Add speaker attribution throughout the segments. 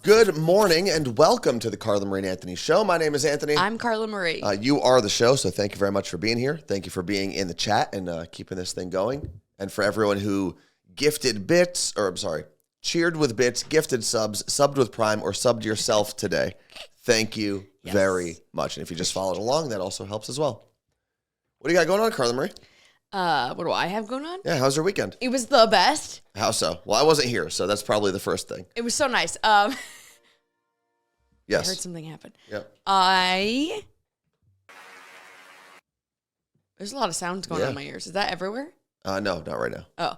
Speaker 1: Good morning and welcome to the Carla Marie and Anthony Show. My name is Anthony.
Speaker 2: I'm Carla Marie.
Speaker 1: You are the show, so thank you very much for being here. Thank you for being in the chat and keeping this thing going. And for everyone who cheered with bits, gifted subs, subbed with Prime, or subbed yourself today, thank you very much. And if you just followed along, that also helps as well. What do you got going on, Carla Marie?
Speaker 2: What do I have going on?
Speaker 1: Yeah, how's your weekend?
Speaker 2: It was the best.
Speaker 1: How so? Well, I wasn't here, so that's probably the first thing.
Speaker 2: It was so nice.
Speaker 1: Yes.
Speaker 2: I heard something happen.
Speaker 1: Yep.
Speaker 2: There's a lot of sounds going on in my ears. Is that everywhere?
Speaker 1: No, not right now.
Speaker 2: Oh.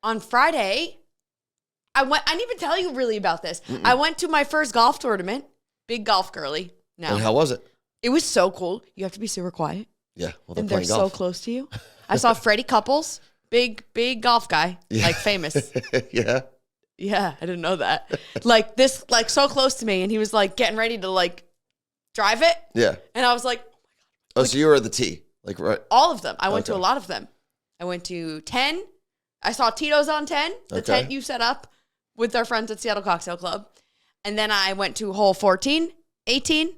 Speaker 2: On Friday, I didn't even tell you really about this. Mm-mm. I went to my first golf tournament. Big golf girly.
Speaker 1: And how was it?
Speaker 2: It was so cool. You have to be super quiet.
Speaker 1: Yeah. Well,
Speaker 2: and they're so close to you. I saw Freddie Couples. Big golf guy. Yeah. Like famous.
Speaker 1: Yeah.
Speaker 2: Yeah, I didn't know that. So close to me, and he was like getting ready to drive it.
Speaker 1: Yeah.
Speaker 2: And I was like,
Speaker 1: oh my God. So you were at the tee, right?
Speaker 2: All of them. I went to a lot of them. I went to 10. I saw Tito's on 10, the tent you set up with our friends at Seattle Cocktail Club. And then I went to hole 14, 18.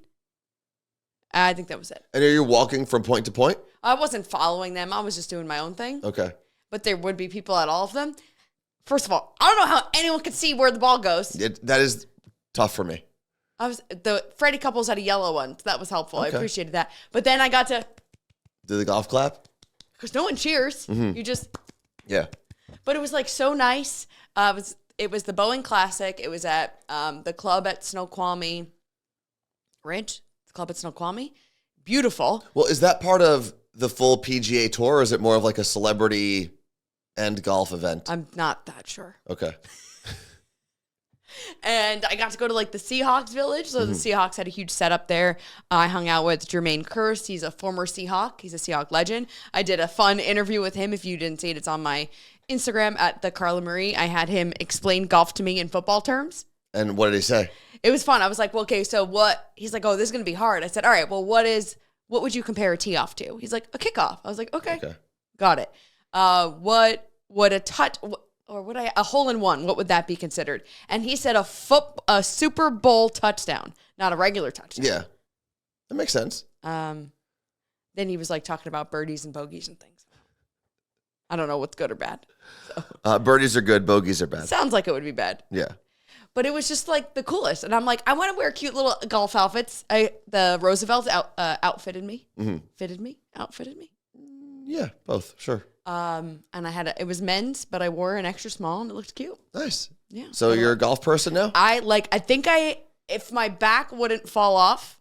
Speaker 2: I think that was it.
Speaker 1: And are you walking from point to point?
Speaker 2: I wasn't following them. I was just doing my own thing.
Speaker 1: Okay.
Speaker 2: But there would be people at all of them. First of all, I don't know how anyone could see where the ball goes.
Speaker 1: That is tough for me.
Speaker 2: The Freddie Couples had a yellow one, so that was helpful.
Speaker 1: Okay.
Speaker 2: I appreciated that. But then I got to
Speaker 1: do the golf clap
Speaker 2: because no one cheers. Mm-hmm. You just But it was so nice. It was the Boeing Classic. It was at the club at Snoqualmie Ridge. The club at Snoqualmie. Beautiful.
Speaker 1: Well, is that part of the full PGA Tour, or is it more of like a celebrity and golf event?
Speaker 2: I'm not that sure.
Speaker 1: Okay.
Speaker 2: And I got to go to the Seahawks Village. So the Seahawks had a huge setup there. I hung out with Jermaine Kearse. He's a former Seahawk. He's a Seahawk legend. I did a fun interview with him. If you didn't see it, it's on my Instagram at the Carla Marie. I had him explain golf to me in football terms.
Speaker 1: And what did he say?
Speaker 2: It was fun. I was like, well, okay, so what? He's like, oh, this is going to be hard. I said, all right, well, what would you compare a tee off to? He's like, a kickoff. I was like, okay. Got it. What would a hole in one, what would that be considered? And he said a Super Bowl touchdown, not a regular touchdown.
Speaker 1: Yeah. That makes sense.
Speaker 2: Then he was talking about birdies and bogeys and things. I don't know what's good or bad. So.
Speaker 1: Birdies are good, bogeys are bad.
Speaker 2: Sounds like it would be bad.
Speaker 1: Yeah.
Speaker 2: But it was just the coolest. And I'm like, I want to wear cute little golf outfits. The Roosevelts outfitted me. Mm-hmm. Outfitted me.
Speaker 1: Yeah, both. Sure.
Speaker 2: And it was men's, but I wore an extra small and it looked cute.
Speaker 1: Nice.
Speaker 2: Yeah.
Speaker 1: So you're a golf person now?
Speaker 2: I think if my back wouldn't fall off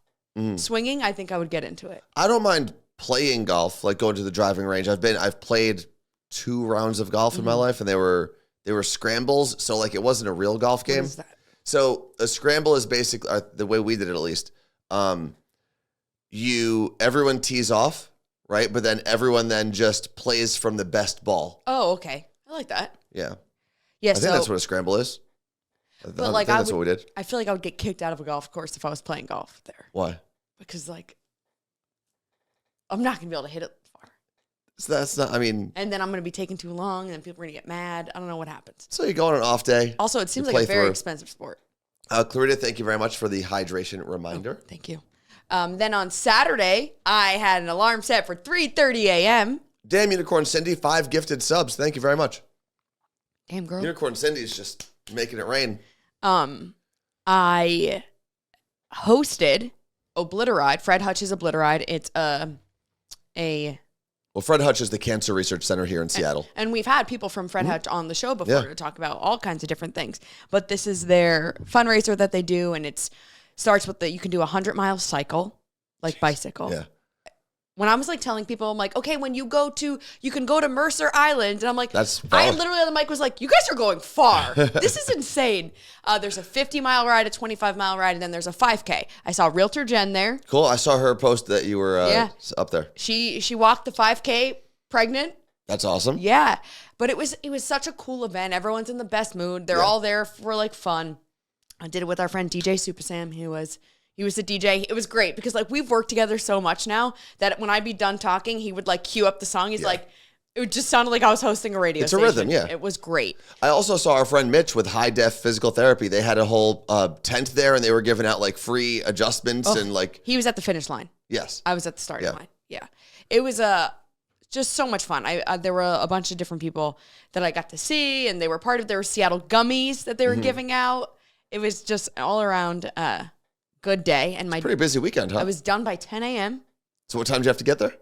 Speaker 2: swinging, I think I would get into it.
Speaker 1: I don't mind playing golf, going to the driving range. I've played 2 rounds of golf in my life, and they were scrambles. So it wasn't a real golf game.
Speaker 2: What is that?
Speaker 1: So a scramble is basically the way we did it, at least. Everyone tees off. Right, but then everyone just plays from the best ball.
Speaker 2: Oh, okay. I like that.
Speaker 1: Yeah.
Speaker 2: Yeah.
Speaker 1: I think that's what a scramble is. I think that's what we did.
Speaker 2: I feel like I would get kicked out of a golf course if I was playing golf there.
Speaker 1: Why?
Speaker 2: Because I'm not gonna be able to hit it far.
Speaker 1: So that's not. And
Speaker 2: then I'm gonna be taking too long, and then people are gonna get mad. I don't know what happens.
Speaker 1: So you go on an off day.
Speaker 2: Also, it seems like a very expensive sport.
Speaker 1: Clarita, thank you very much for the hydration reminder.
Speaker 2: Oh, thank you. Then on Saturday, I had an alarm set for 3:30 a.m.
Speaker 1: Damn, Unicorn Cindy, 5 gifted subs. Thank you very much.
Speaker 2: Damn, girl.
Speaker 1: Unicorn Cindy's just making it rain.
Speaker 2: I hosted Obliteride, Fred Hutch's Obliteride. It's
Speaker 1: Well, Fred Hutch is the Cancer Research Center here in Seattle.
Speaker 2: And we've had people from Fred Hutch on the show before to talk about all kinds of different things. But this is their fundraiser that they do, and it's starts with you can do a 100-mile cycle, bicycle. Yeah. When I was telling people, I'm like, okay, when you can go to Mercer Island. And I'm like, I literally on the mic was like, you guys are going far. This is insane. There's a 50-mile ride, a 25-mile ride, and then there's a 5K. I saw Realtor Jen there.
Speaker 1: Cool. I saw her post that you were up there.
Speaker 2: She walked the 5K pregnant.
Speaker 1: That's awesome.
Speaker 2: Yeah. But it was such a cool event. Everyone's in the best mood. They're all there for fun. I did it with our friend DJ Super Sam. He was the DJ. It was great because we've worked together so much now that when I'd be done talking, he would queue up the song. He's like, It just sounded like I was hosting a radio station.
Speaker 1: It's a rhythm, yeah.
Speaker 2: It was great.
Speaker 1: I also saw our friend Mitch with High Def Physical Therapy. They had a whole tent there, and they were giving out like free adjustments and like.
Speaker 2: He was at the finish line.
Speaker 1: Yes.
Speaker 2: I was at the starting line. Yeah. It was just so much fun. There were a bunch of different people that I got to see, and they were part of. There were Seattle Gummies that they were giving out. It was just all around good day. And
Speaker 1: pretty busy weekend, huh?
Speaker 2: I was done by 10 a.m.
Speaker 1: So what time did you have to get there?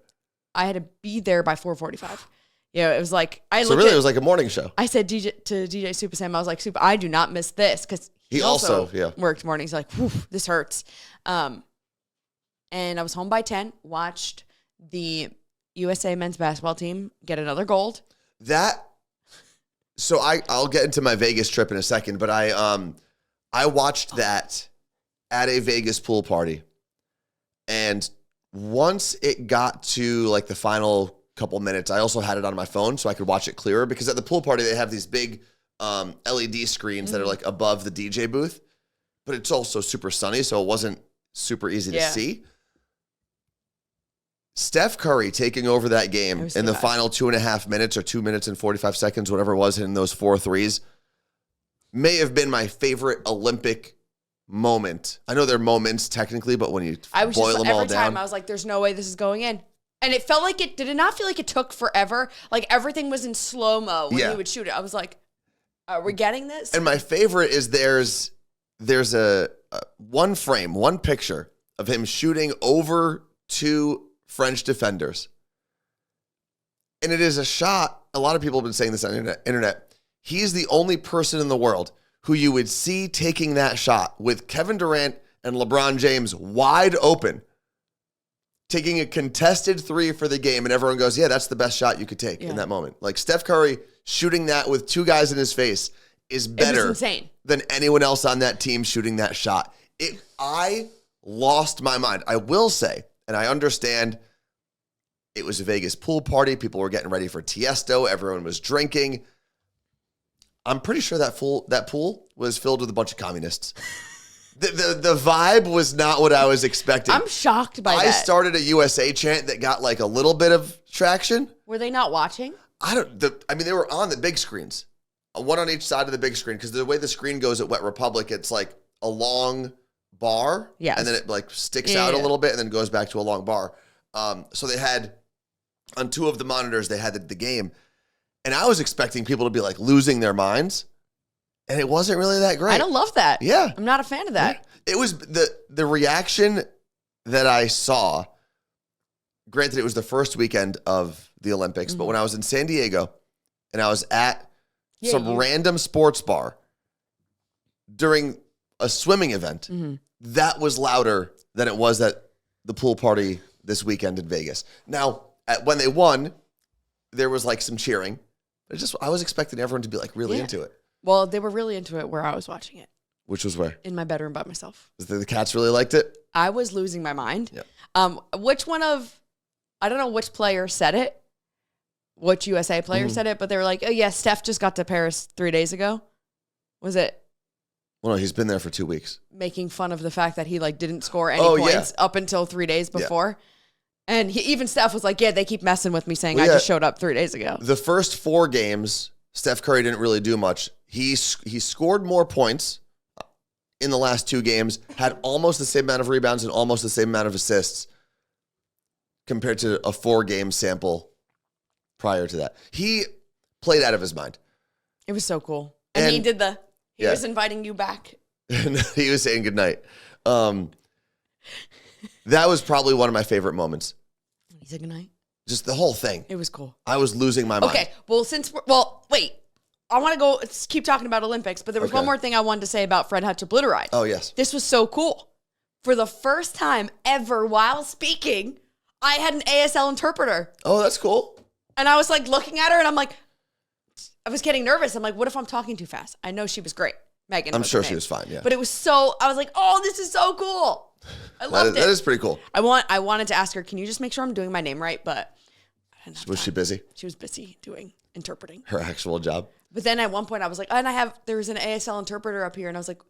Speaker 2: I had to be there by 4:45. Yeah, it was like
Speaker 1: it was like a morning show.
Speaker 2: I said to DJ Super Sam, I was like, Super, I do not miss this because he also worked mornings. Like, whew, this hurts. And I was home by 10. Watched the USA men's basketball team get another gold.
Speaker 1: So I'll get into my Vegas trip in a second, but I watched that at a Vegas pool party, and once it got to like the final couple minutes, I also had it on my phone so I could watch it clearer, because at the pool party they have these big LED screens that are like above the DJ booth, but it's also super sunny, so it wasn't super easy to see. Steph Curry taking over that game in the final 2.5 minutes or 2 minutes and 45 seconds, whatever it was, hitting those 4 threes, may have been my favorite Olympic moment. I know they're moments technically, but when you boil them all down.
Speaker 2: Every time I was like, there's no way this is going in. And it felt like did it not feel like it took forever? Like everything was in slow-mo when he would shoot it. I was like, are we getting this?
Speaker 1: And my favorite is there's a one frame, one picture of him shooting over 2 French defenders. And it is a shot. A lot of people have been saying this on the internet. He's the only person in the world who you would see taking that shot with Kevin Durant and LeBron James wide open, taking a contested 3 for the game, and everyone goes, yeah, that's the best shot you could take in that moment. Like Steph Curry shooting that with 2 guys in his face is better than anyone else on that team shooting that shot. I lost my mind. I will say, and I understand it was a Vegas pool party. People were getting ready for Tiesto. Everyone was drinking. I'm pretty sure that pool was filled with a bunch of communists. The vibe was not what I was expecting.
Speaker 2: I'm shocked by that.
Speaker 1: I started a USA chant that got like a little bit of traction.
Speaker 2: Were they not watching?
Speaker 1: I mean, they were on the big screens, one on each side of the big screen, because the way the screen goes at Wet Republic, it's like a long bar, and then it like sticks out a little bit and then goes back to a long bar. So they had, on 2 of the monitors, they had the game. And I was expecting people to be like losing their minds, and it wasn't really that great.
Speaker 2: I don't love that.
Speaker 1: Yeah.
Speaker 2: I'm not a fan of that.
Speaker 1: Yeah. It was the reaction that I saw. Granted, it was the first weekend of the Olympics, but when I was in San Diego and I was at some random sports bar during a swimming event, that was louder than it was at the pool party this weekend in Vegas. Now, when they won, there was like some cheering. I was expecting everyone to be like really into it.
Speaker 2: Well, they were really into it where I was watching it.
Speaker 1: Which was where?
Speaker 2: In my bedroom by myself.
Speaker 1: The cats really liked it?
Speaker 2: I was losing my mind.
Speaker 1: Yep.
Speaker 2: I don't know which player said it, which USA player said it, but they were like, oh yeah, Steph just got to Paris 3 days ago. Was it?
Speaker 1: Well, no, he's been there for 2 weeks.
Speaker 2: Making fun of the fact that he like didn't score any points up until 3 days before. Yeah. And even Steph was like, yeah, they keep messing with me saying I just showed up 3 days ago.
Speaker 1: The first 4 games, Steph Curry didn't really do much. He scored more points in the last 2 games, had almost the same amount of rebounds and almost the same amount of assists compared to a 4-game sample prior to that. He played out of his mind.
Speaker 2: It was so cool. And he did he was inviting you back.
Speaker 1: He was saying goodnight. That was probably one of my favorite moments.
Speaker 2: He said goodnight?
Speaker 1: Just the whole thing.
Speaker 2: It was cool.
Speaker 1: I was losing my mind.
Speaker 2: Okay, wait. I want to keep talking about Olympics, but there was one more thing I wanted to say about Fred Hutch Obliteride.
Speaker 1: Oh, yes.
Speaker 2: This was so cool. For the first time ever while speaking, I had an ASL interpreter.
Speaker 1: Oh, that's cool.
Speaker 2: And I was like looking at her and I'm like, I was getting nervous. I'm like, what if I'm talking too fast? I know she was great. Megan.
Speaker 1: I'm sure she was fine, yeah.
Speaker 2: But it was I was like, oh, this is so cool. I loved it.
Speaker 1: That is pretty cool.
Speaker 2: I wanted to ask her, can you just make sure I'm doing my name right? But I didn't have
Speaker 1: Was
Speaker 2: time.
Speaker 1: she busy?
Speaker 2: She was busy interpreting.
Speaker 1: Her actual job?
Speaker 2: But then at one point I was like, there's an ASL interpreter up here. And I was like,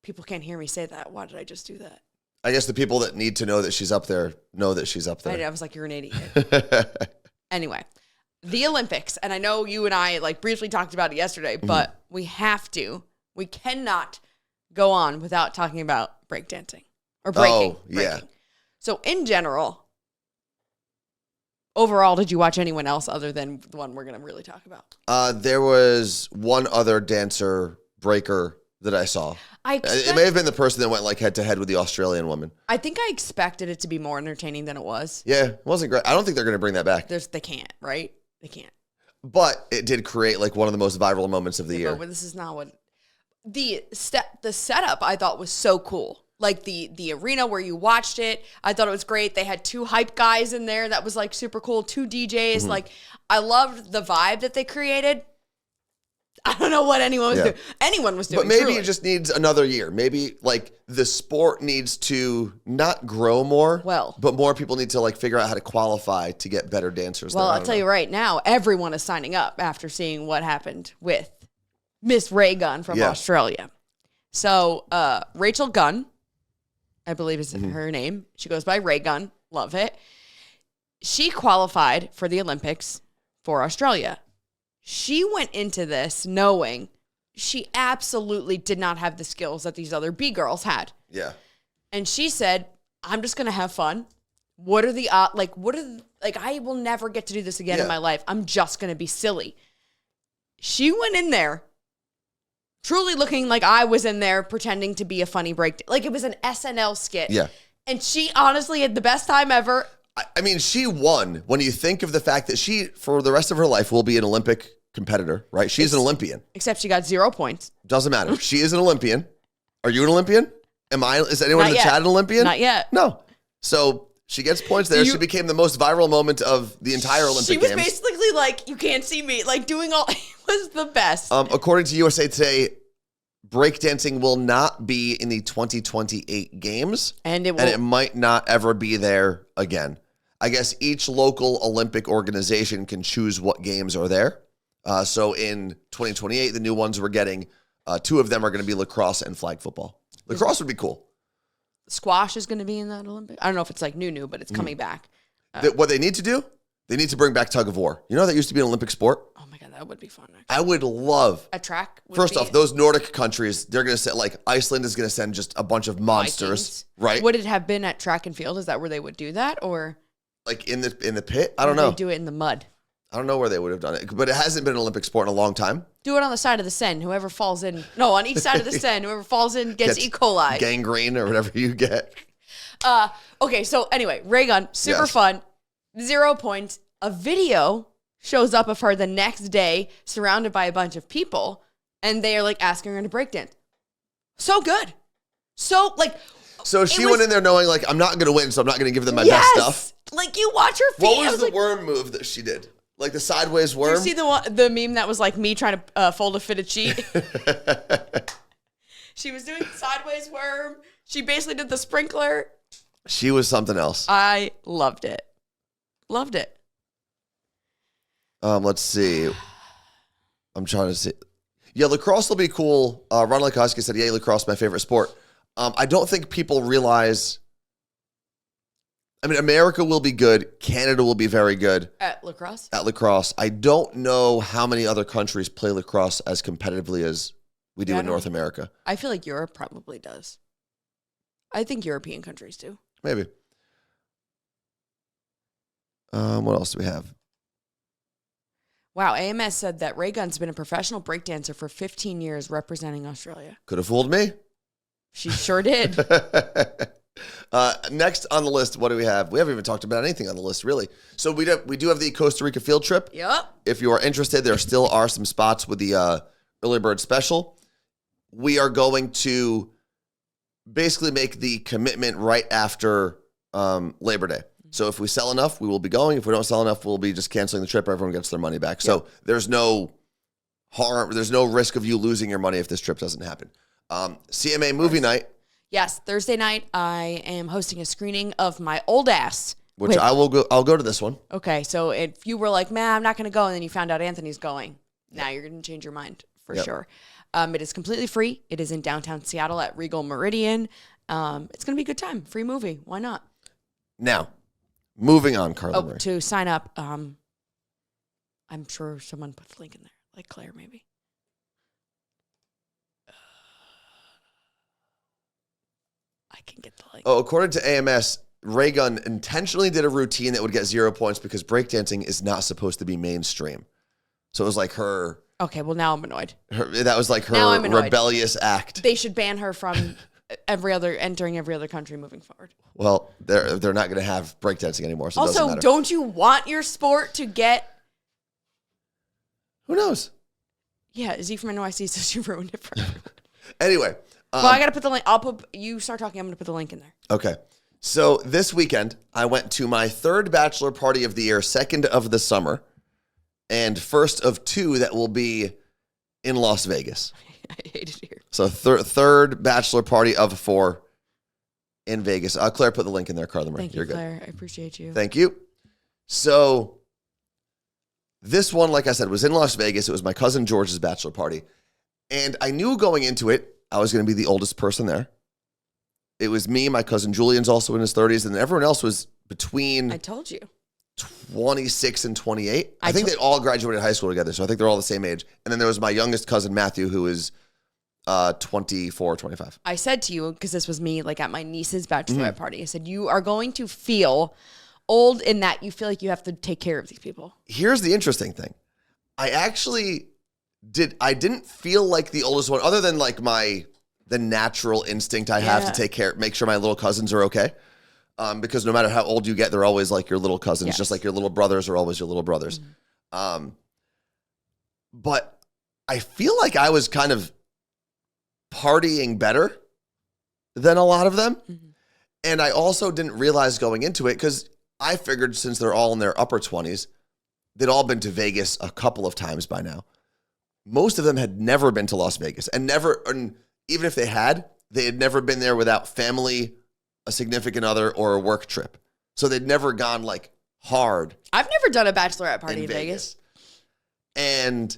Speaker 2: people can't hear me say that. Why did I just do that?
Speaker 1: I guess the people that need to know that she's up there know that she's up there.
Speaker 2: I was like, you're an idiot. Anyway, the Olympics, and I know you and I like briefly talked about it yesterday, but we cannot go on without talking about breakdancing or breaking.
Speaker 1: Yeah.
Speaker 2: So in general, overall, did you watch anyone else other than the one we're going to really talk about?
Speaker 1: There was one other dancer breaker that I saw. It may have been the person that went like head to head with the Australian woman.
Speaker 2: I think I expected it to be more entertaining than it was.
Speaker 1: Yeah, it wasn't great. I don't think they're going to bring that back.
Speaker 2: They can't, right? They can't.
Speaker 1: But it did create like one of the most viral moments of the year.
Speaker 2: But this is not what the setup I thought was so cool. Like the arena where you watched it, I thought it was great. They had 2 hype guys in there that was like super cool. 2 DJs. Like I loved the vibe that they created. I don't know what anyone was doing. Anyone was doing.
Speaker 1: But maybe
Speaker 2: truly.
Speaker 1: it just needs another year. Maybe like the sport needs to not grow more, but more people need to like figure out how to qualify to get better dancers.
Speaker 2: Well, I'll tell you right now, everyone is signing up after seeing what happened with Miss Ray Gunn from Australia. So Rachel Gunn, I believe is her name. She goes by Ray Gunn. Love it. She qualified for the Olympics for Australia. She went into this knowing she absolutely did not have the skills that these other B girls had.
Speaker 1: Yeah.
Speaker 2: And she said, I'm just going to have fun. I will never get to do this again in my life. I'm just going to be silly. She went in there truly looking like I was in there pretending to be a funny break. Like it was an SNL skit.
Speaker 1: Yeah.
Speaker 2: And she honestly had the best time ever.
Speaker 1: I mean, she won when you think of the fact that she, for the rest of her life, will be an Olympic competitor, right? She's an Olympian.
Speaker 2: Except she got 0 points.
Speaker 1: Doesn't matter. She is an Olympian. Are you an Olympian? Is anyone in the chat an Olympian?
Speaker 2: Not yet.
Speaker 1: No. So she gets points there. She became the most viral moment of the entire Olympic Games.
Speaker 2: She was basically like, you can't see me, like doing all, it was the best.
Speaker 1: According to USA Today, breakdancing will not be in the 2028 games. And it might not ever be there again. I guess each local Olympic organization can choose what games are there. So in 2028, the new ones we're getting, 2 of them are going to be lacrosse and flag football. Lacrosse would be cool.
Speaker 2: Squash is going to be in that Olympic. I don't know if it's like new, but it's coming back.
Speaker 1: What they need to do, they need to bring back tug of war. You know that used to be an Olympic sport?
Speaker 2: Oh my God, that would be fun. Actually.
Speaker 1: I would love.
Speaker 2: A track?
Speaker 1: First off, those Nordic countries, they're going to send, like Iceland is going to send just a bunch of monsters, right?
Speaker 2: Would it have been at track and field? Is that where they would do that? Or
Speaker 1: like in the pit? I don't know.
Speaker 2: They do it in the mud.
Speaker 1: I don't know where they would have done it, but it hasn't been an Olympic sport in a long time.
Speaker 2: Do it on the side of the Seine. Whoever falls in, on each side of the Seine, whoever falls in gets E. coli.
Speaker 1: Gangrene or whatever you get.
Speaker 2: Okay, so anyway, Ray Gunn, super fun, 0 points. A video shows up of her the next day surrounded by a bunch of people, and they are like asking her to breakdance. So good. So
Speaker 1: she went in there knowing like, I'm not going to win, so I'm not going to give them my best stuff.
Speaker 2: Like you watch her feet.
Speaker 1: What was the worm move that she did? Like the sideways worm?
Speaker 2: Did you see the meme that was like me trying to fold a fitted sheet? She was doing the sideways worm. She basically did the sprinkler.
Speaker 1: She was something else.
Speaker 2: I loved it. Loved it.
Speaker 1: Let's see. I'm trying to see. Yeah, lacrosse will be cool. Ron Lukowski said, yeah, lacrosse is my favorite sport. I don't think people realize... I mean, America will be good. Canada will be very good.
Speaker 2: At lacrosse?
Speaker 1: At lacrosse. I don't know how many other countries play lacrosse as competitively as we do in North America.
Speaker 2: I feel like Europe probably does. I think European countries do.
Speaker 1: Maybe. What else do we have?
Speaker 2: Wow, AMS said that Ray Gunn's been a professional breakdancer for 15 years representing Australia.
Speaker 1: Could have fooled me.
Speaker 2: She sure did.
Speaker 1: Next on the list, what do we have? We haven't even talked about anything on the list, really. So we do have the Costa Rica field trip.
Speaker 2: Yep.
Speaker 1: If you are interested, there still are some spots with the early bird special. We are going to basically make the commitment right after Labor Day. So if we sell enough, we will be going. If we don't sell enough, we'll be just canceling the trip. Everyone gets their money back. Yep. So there's no harm. There's no risk of you losing your money if this trip doesn't happen. CMA movie night.
Speaker 2: Yes, Thursday night, I am hosting a screening of My Old Ass.
Speaker 1: Which I'll go to this one.
Speaker 2: Okay, so if you were like, man, I'm not going to go, and then you found out Anthony's going, now you're going to change your mind for sure. It is completely free. It is in downtown Seattle at Regal Meridian. It's going to be a good time. Free movie. Why not?
Speaker 1: Now, moving on, Carla Marie.
Speaker 2: To sign up, I'm sure someone put the link in there, like Claire maybe. I can get the link.
Speaker 1: Oh, according to AMS, Ray Gunn intentionally did a routine that would get 0 points because breakdancing is not supposed to be mainstream. So it was like her...
Speaker 2: Okay, well, now I'm annoyed.
Speaker 1: That was like her rebellious act.
Speaker 2: They should ban her from entering every other country moving forward.
Speaker 1: Well, they're not going to have breakdancing anymore, so it doesn't matter.
Speaker 2: Don't you want your sport to get...
Speaker 1: Who knows?
Speaker 2: Yeah, Z from NYC says you ruined it for everyone.
Speaker 1: Anyway.
Speaker 2: Well, I got to put the link. You start talking, I'm going to put the link in there.
Speaker 1: Okay. So this weekend, I went to my third bachelor party of the year, second of the summer, and first of two that will be in Las Vegas.
Speaker 2: I hate it here.
Speaker 1: So third bachelor party of 4 in Vegas. Claire put the link in there, Carla Marie.
Speaker 2: Thank you, Claire. I appreciate you.
Speaker 1: Thank you. So this one, like I said, was in Las Vegas. It was my cousin George's bachelor party. And I knew going into it, I was going to be the oldest person there. It was me, my cousin Julian's also in his 30s, and everyone else was between...
Speaker 2: I told you.
Speaker 1: 26 and 28. I think they all graduated high school together, so I think they're all the same age. And then there was my youngest cousin, Matthew, who is 24, 25.
Speaker 2: I said to you, because this was me, like at my niece's bachelorette party, I said, you are going to feel old in that you feel like you have to take care of these people.
Speaker 1: Here's the interesting thing. I actually didn't feel like the oldest one, other than like the natural instinct I have to make sure my little cousins are okay. Because no matter how old you get, they're always like your little cousins, just like your little brothers are always your little brothers. But I feel like I was kind of partying better than a lot of them. And I also didn't realize going into it, because I figured since they're all in their upper 20s, they'd all been to Vegas a couple of times by now. Most of them had never been to Las Vegas, and even if they had never been there without family, a significant other, or a work trip. So they'd never gone like hard.
Speaker 2: I've never done a bachelorette party in Vegas.
Speaker 1: And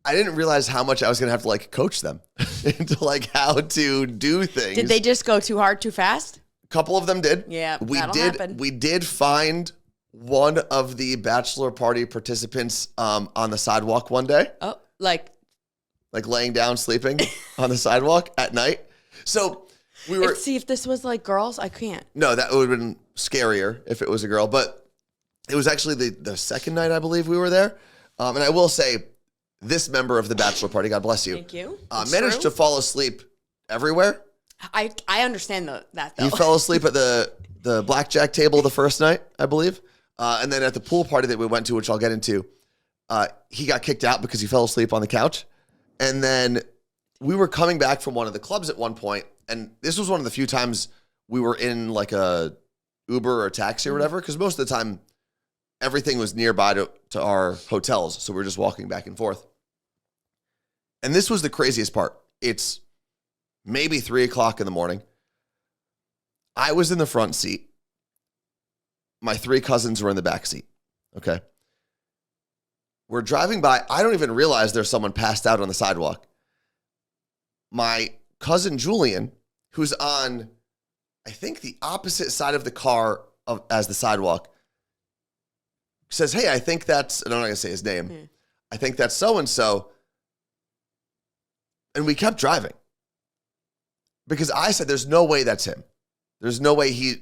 Speaker 1: I didn't realize how much I was going to have to like coach them into like how to do things.
Speaker 2: Did they just go too hard, too fast?
Speaker 1: A couple of them did.
Speaker 2: Yeah, that'll happen.
Speaker 1: We did find one of the bachelor party participants on the sidewalk one day.
Speaker 2: Oh, like
Speaker 1: laying down, sleeping on the sidewalk at night. So we were...
Speaker 2: See, if this was like girls, I can't.
Speaker 1: No, that would have been scarier if it was a girl. But it was actually the second night, I believe, we were there. And I will say, this member of the bachelor party, God bless you.
Speaker 2: Thank you.
Speaker 1: Managed to fall asleep everywhere.
Speaker 2: I understand that, though.
Speaker 1: He fell asleep at the blackjack table the first night, I believe. And then at the pool party that we went to, which I'll get into, he got kicked out because he fell asleep on the couch. And then we were coming back from one of the clubs at one point, and this was one of the few times we were in like a Uber or a taxi or whatever, because most of the time everything was nearby to our hotels, so we were just walking back and forth. And this was the craziest part. It's maybe 3 o'clock in the morning. I was in the front seat. My 3 cousins were in the back seat. Okay. We're driving by. I don't even realize there's someone passed out on the sidewalk. My cousin Julian, who's on, I think, the opposite side of the car as the sidewalk, says, hey, I think that's, and I'm not going to say his name. I think that's so-and-so. And we kept driving. Because I said, there's no way that's him. There's no way he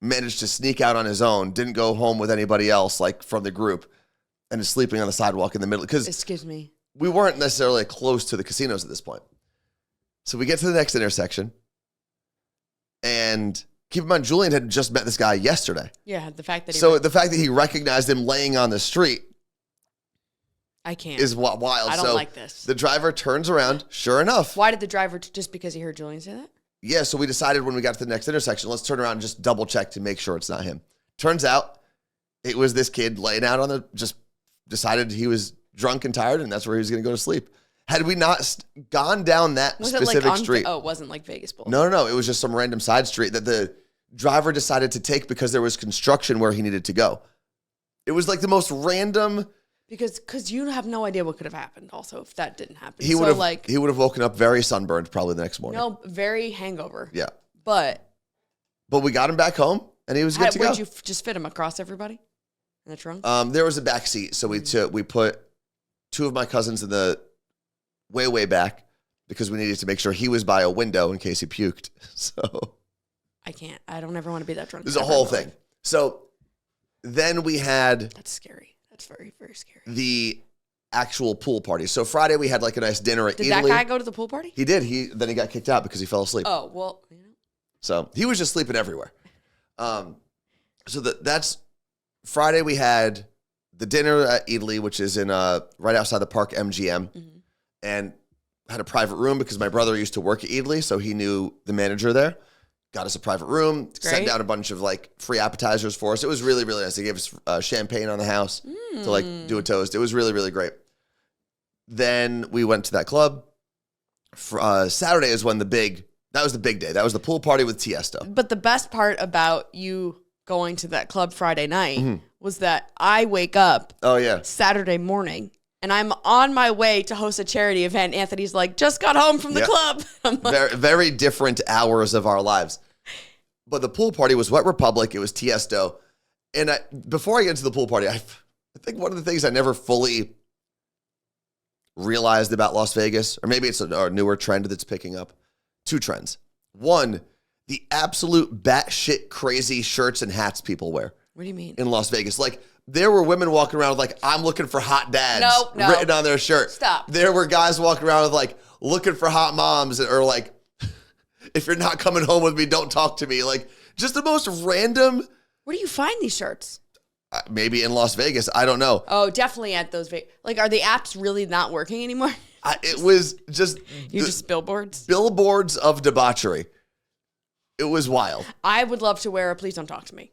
Speaker 1: managed to sneak out on his own, didn't go home with anybody else, like from the group, and is sleeping on the sidewalk in the middle. Because
Speaker 2: excuse me,
Speaker 1: we weren't necessarily close to the casinos at this point. So we get to the next intersection, and keep in mind, Julian had just met this guy yesterday.
Speaker 2: Yeah, the fact that
Speaker 1: he recognized him laying on the street,
Speaker 2: I can't,
Speaker 1: is wild.
Speaker 2: I don't like this.
Speaker 1: The driver turns around. Sure enough.
Speaker 2: Why did the driver, just because he heard Julian say that?
Speaker 1: Yeah, so we decided when we got to the next intersection, let's turn around and just double check to make sure it's not him. Turns out it was this kid laying out just decided he was drunk and tired, and that's where he was going to go to sleep. Had we not gone down that specific street.
Speaker 2: Oh, it wasn't like Vegas Bowl.
Speaker 1: No. It was just some random side street that the driver decided to take because there was construction where he needed to go. It was like the most random.
Speaker 2: Because you have no idea what could have happened also if that didn't happen.
Speaker 1: He would have woken up very sunburned probably the next morning.
Speaker 2: No, very hangover.
Speaker 1: Yeah.
Speaker 2: But
Speaker 1: we got him back home and he was good to go.
Speaker 2: Would you just fit him across everybody? In the trunk?
Speaker 1: There was a back seat, so we put two of my cousins in the way back because we needed to make sure he was by a window in case he puked. So
Speaker 2: I can't. I don't ever want to be that drunk.
Speaker 1: There's a whole thing. So then we had...
Speaker 2: That's scary. That's very, very scary.
Speaker 1: The actual pool party. So Friday we had like a nice dinner at Italy.
Speaker 2: Did that guy go to the pool party?
Speaker 1: He did. Then he got kicked out because he fell asleep.
Speaker 2: Oh, well. Yeah.
Speaker 1: So he was just sleeping everywhere. So that's Friday we had the dinner at Italy, which is in right outside the park, MGM, and had a private room because my brother used to work at Italy, so he knew the manager there. Got us a private room, sent down a bunch of like free appetizers for us. It was really, really nice. They gave us champagne on the house to like do a toast. It was really, really great. Then we went to that club. Saturday is when that was the big day. That was the pool party with Tiesto.
Speaker 2: But the best part about you going to that club Friday night was that I wake up Saturday morning and I'm on my way to host a charity event. Anthony's like, just got home from the club. I'm like,
Speaker 1: very, very different hours of our lives. But the pool party was Wet Republic. It was Tiesto. And before I get into the pool party, I think one of the things I never fully realized about Las Vegas, or maybe it's a newer trend that's picking up, two trends. One, the absolute batshit crazy shirts and hats people wear.
Speaker 2: What do you mean?
Speaker 1: In Las Vegas. Like, there were women walking around with like, I'm looking for hot dads written on their shirt.
Speaker 2: Stop.
Speaker 1: There were guys walking around with like, looking for hot moms, or like, if you're not coming home with me, don't talk to me. Like, just the most random.
Speaker 2: Where do you find these shirts?
Speaker 1: Maybe in Las Vegas. I don't know.
Speaker 2: Oh, definitely at those. Like, are the apps really not working anymore?
Speaker 1: It was just.
Speaker 2: Just billboards?
Speaker 1: Billboards of debauchery. It was wild.
Speaker 2: I would love to wear a Please Don't Talk to Me.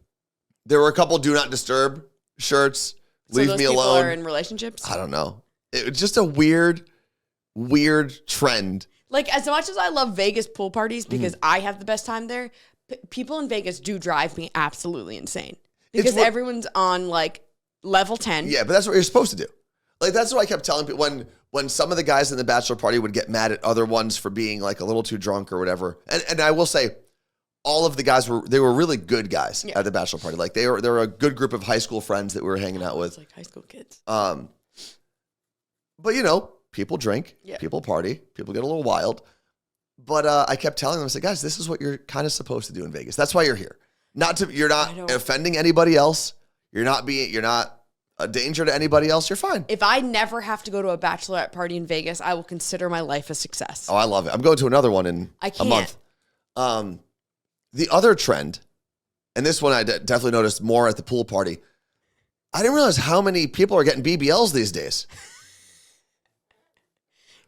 Speaker 1: There were a couple Do Not Disturb shirts. Leave me alone.
Speaker 2: People are in relationships?
Speaker 1: I don't know. It was just a weird trend.
Speaker 2: Like, as much as I love Vegas pool parties because I have the best time there, people in Vegas do drive me absolutely insane. Because everyone's on, like, level 10.
Speaker 1: Yeah, but that's what you're supposed to do. Like, that's what I kept telling people when some of the guys in the bachelor party would get mad at other ones for being, like, a little too drunk or whatever. And I will say, all of the guys were really good guys at the bachelor party. Like, they were a good group of high school friends that we were hanging out with.
Speaker 2: It's like high school kids.
Speaker 1: But, you know, people drink, people party, people get a little wild. But I kept telling them, I said, guys, this is what you're kind of supposed to do in Vegas. That's why you're here. You're not offending anybody else. You're not a danger to anybody else. You're fine.
Speaker 2: If I never have to go to a bachelorette party in Vegas, I will consider my life a success.
Speaker 1: Oh, I love it. I'm going to another one in a month. The other trend, and this one I definitely noticed more at the pool party, I didn't realize how many people are getting BBLs these days.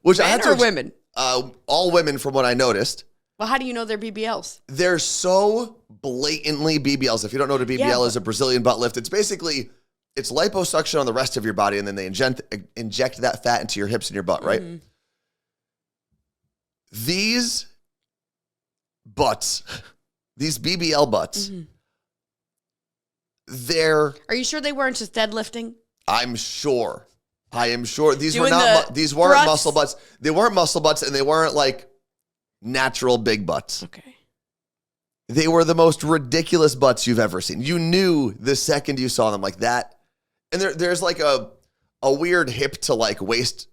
Speaker 1: Which
Speaker 2: Men or women?
Speaker 1: All women from what I noticed.
Speaker 2: Well, how do you know they're BBLs?
Speaker 1: They're so blatantly BBLs. If you don't know what a BBL is, a Brazilian butt lift. It's basically, it's liposuction on the rest of your body, and then they inject that fat into your hips and your butt, right? These butts, these BBL butts,
Speaker 2: Are you sure they weren't just deadlifting?
Speaker 1: I am sure. These weren't muscle butts. They weren't muscle butts, and they weren't like natural big butts.
Speaker 2: Okay.
Speaker 1: They were the most ridiculous butts you've ever seen. You knew the second you saw them like that. And there's like a weird hip to like waist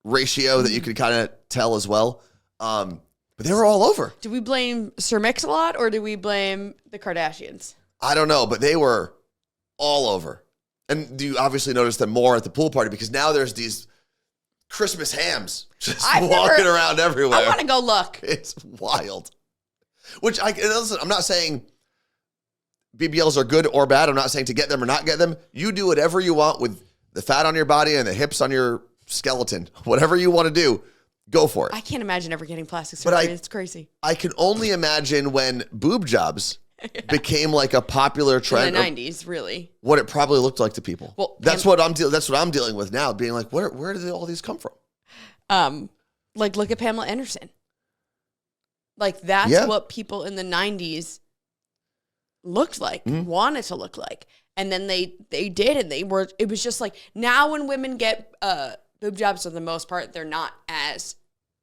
Speaker 1: ratio that you could kind of tell as well. But they were all over.
Speaker 2: Do we blame Sir Mix-a-Lot or do we blame the Kardashians?
Speaker 1: I don't know, but they were all over. And you obviously noticed them more at the pool party because now there's these Christmas hams just walking around everywhere.
Speaker 2: I want to go look.
Speaker 1: It's wild. Listen, I'm not saying BBLs are good or bad. I'm not saying to get them or not get them. You do whatever you want with the fat on your body and the hips on your skeleton. Whatever you want to do, go for it.
Speaker 2: I can't imagine ever getting plastic surgery. It's crazy.
Speaker 1: I can only imagine when boob jobs became like a popular trend
Speaker 2: in the 90s, really.
Speaker 1: What it probably looked like to people. Well, that's what I'm dealing with now, being like, where did all these come from?
Speaker 2: Like look at Pamela Anderson. Like that's what people in the 90s looked like, wanted to look like. And then they did, and it was just like, now when women get boob jobs for the most part, they're not as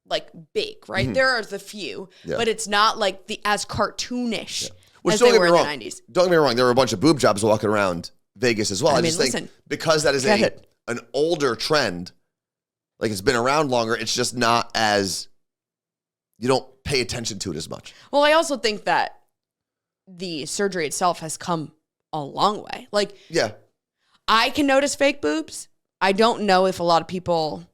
Speaker 2: like big, right? There are the few, but it's not like as cartoonish. Which, as they were in the 90s.
Speaker 1: Don't get me wrong, there were a bunch of boob jobs walking around Vegas as well. I just
Speaker 2: listen,
Speaker 1: think because that is an older trend, like it's been around longer, it's just not as, you don't pay attention to it as much.
Speaker 2: Well, I also think that the surgery itself has come a long way. Like,
Speaker 1: yeah,
Speaker 2: I can notice fake boobs. I don't know if a lot of people,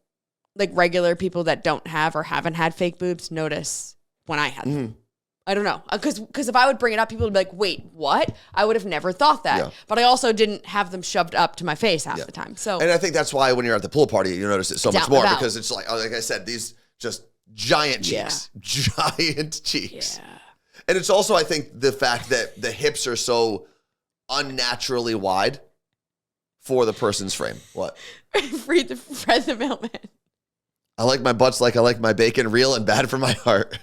Speaker 2: like regular people that don't have or haven't had fake boobs, notice when I had them. I don't know. Because if I would bring it up, people would be like, wait, what? I would have never thought that. Yeah. But I also didn't have them shoved up to my face half the time. So,
Speaker 1: and I think that's why when you're at the pool party, you notice it so much more because it's like I said, these just giant cheeks. Giant cheeks. Yeah. And it's also, I think, the fact that the hips are so unnaturally wide for the person's frame. What?
Speaker 2: Fred the mailman.
Speaker 1: I like my butts like I like my bacon, real and bad for my heart.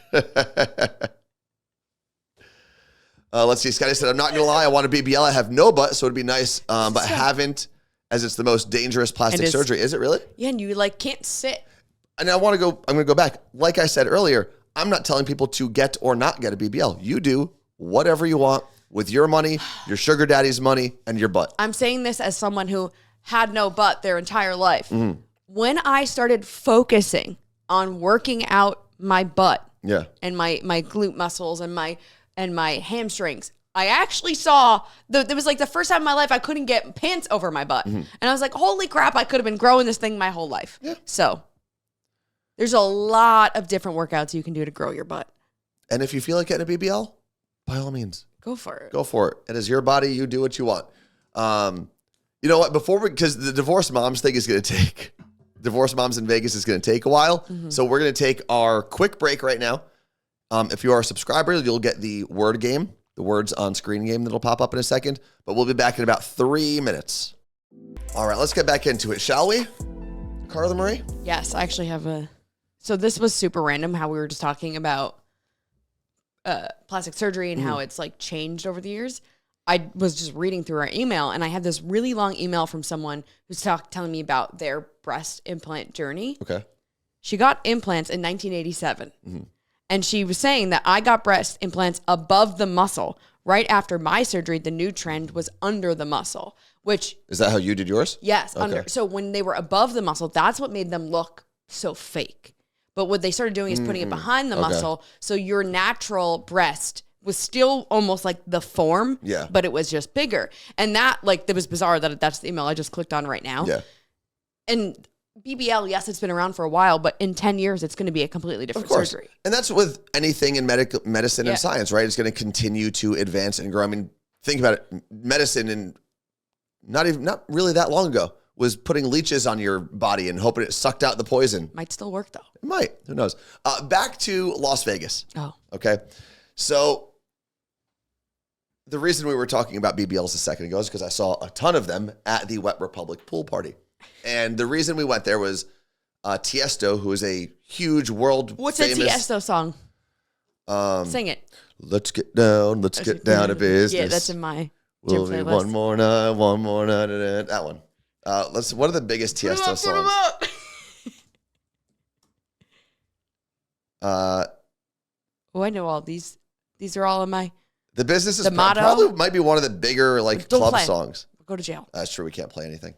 Speaker 1: Let's see. Scotty said, I'm not going to lie. I want a BBL. I have no butt, so it'd be nice, but haven't, as it's the most dangerous plastic surgery. Is it really?
Speaker 2: Yeah, and you can't sit.
Speaker 1: And I'm going to go back. Like I said earlier, I'm not telling people to get or not get a BBL. You do whatever you want with your money, your sugar daddy's money, and your butt. I'm
Speaker 2: saying this as someone who had no butt their entire life. When I started focusing on working out my butt and my glute muscles and my hamstrings, I actually saw, it was like the first time in my life I couldn't get pants over my butt. And I was like, holy crap, I could have been growing this thing my whole life. Yeah. So there's a lot of different workouts you can do to grow your butt.
Speaker 1: And if you feel like getting a BBL, by all means.
Speaker 2: Go for it.
Speaker 1: Go for it. It is your body. You do what you want. You know what? Because the divorced moms thing is going to take, divorced moms in Vegas is going to take a while. So we're going to take our quick break right now. If you are a subscriber, you'll get the word game, the words on screen game that'll pop up in a second. But we'll be back in about 3 minutes. All right, let's get back into it, shall we? Carla Marie?
Speaker 2: Yes, I actually have so this was super random how we were just talking about plastic surgery and how it's changed over the years. I was just reading through our email and I had this really long email from someone who's telling me about their breast implant journey.
Speaker 1: Okay.
Speaker 2: She got implants in 1987. And she was saying that I got breast implants above the muscle. Right after my surgery, the new trend was under the muscle, which...
Speaker 1: Is that how you did yours?
Speaker 2: Yes. Okay. Under. So when they were above the muscle, that's what made them look so fake. But what they started doing is putting it behind the muscle. So your natural breast was still almost like the form, but it was just bigger. And that, that was bizarre that that's the email I just clicked on right now.
Speaker 1: Yeah.
Speaker 2: And BBL, yes, it's been around for a while, but in 10 years, it's going to be a completely different surgery.
Speaker 1: And that's with anything in medicine and science, right? It's going to continue to advance and grow. I mean, think about it. Medicine, and not really that long ago, was putting leeches on your body and hoping it sucked out the poison.
Speaker 2: Might still work, though.
Speaker 1: It might. Who knows? Back to Las Vegas.
Speaker 2: Oh.
Speaker 1: Okay. So the reason we were talking about BBLs a second ago is because I saw a ton of them at the Wet Republic pool party. And the reason we went there was Tiesto, who is a huge famous...
Speaker 2: What's a Tiesto song? Sing it.
Speaker 1: Let's get down to business.
Speaker 2: Yeah, that's in my gym playlist. One more
Speaker 1: night. That one. What are the biggest Tiesto songs?
Speaker 2: Oh, I know all these. These are all in my...
Speaker 1: The Business is probably might be one of the bigger club songs.
Speaker 2: Go to jail.
Speaker 1: That's true. We can't play anything.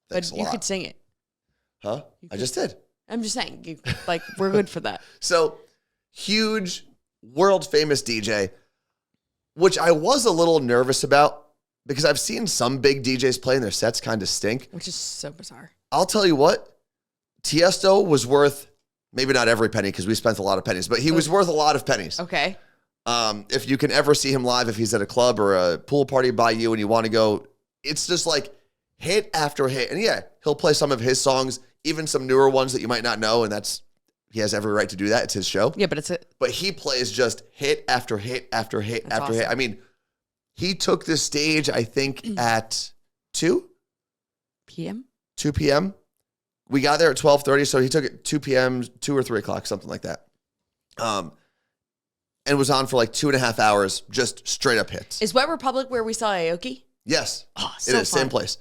Speaker 2: Thanks but you could sing it.
Speaker 1: Huh? I just did.
Speaker 2: I'm just saying, we're good for that.
Speaker 1: So, huge, world famous DJ, which I was a little nervous about because I've seen some big DJs play and their sets kind of stink.
Speaker 2: Which is so bizarre.
Speaker 1: I'll tell you what, Tiesto was worth, maybe not every penny because we spent a lot of pennies, but he was worth a lot of pennies.
Speaker 2: Okay.
Speaker 1: If you can ever see him live, if he's at a club or a pool party by you and you want to go, it's just hit after hit. And yeah, he'll play some of his songs, even some newer ones that you might not know. And he has every right to do that. It's his show.
Speaker 2: Yeah, but
Speaker 1: he plays just hit after hit after hit after hit. I mean, he took the stage, I think, at 2
Speaker 2: p.m.
Speaker 1: 2 p.m. We got there at 12:30, so he took it 2 p.m., 2 or 3 o'clock, something like that. And was on for 2.5 hours, just straight up hits.
Speaker 2: Is Wet Republic where we saw Aoki?
Speaker 1: Yes.
Speaker 2: Oh, so
Speaker 1: it is.
Speaker 2: Fun.
Speaker 1: Same place.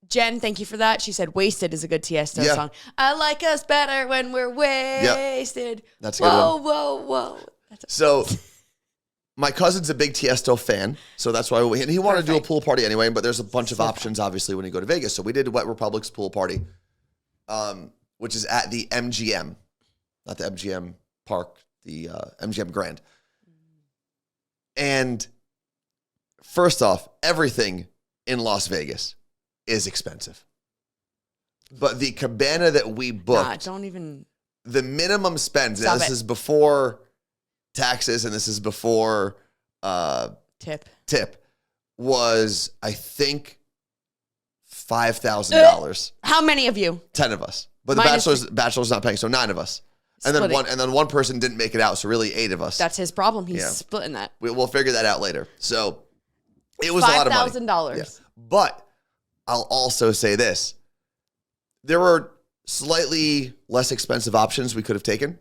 Speaker 2: Jen, thank you for that. She said Wasted is a good Tiesto song. I like us better when we're wasted.
Speaker 1: That's a good one.
Speaker 2: Whoa.
Speaker 1: So My cousin's a big Tiesto fan, so that's why and he wanted to do a pool party anyway, but there's a bunch of options, obviously, when you go to Vegas. So we did Wet Republic's pool party, which is at the MGM, not the MGM Park, the MGM Grand. And first off, everything in Las Vegas is expensive. But the cabana that we booked, the minimum spends, now this is before taxes and this is before tip, was, I think, $5,000.
Speaker 2: How many of you?
Speaker 1: 10 of us. But the bachelor's not paying, so 9 of us. And then one person didn't make it out, so really 8 of us.
Speaker 2: That's his problem. He's splitting that.
Speaker 1: We'll figure that out later. So it was a lot of money.
Speaker 2: $5,000. Yeah.
Speaker 1: But I'll also say this. There were slightly less expensive options we could have taken.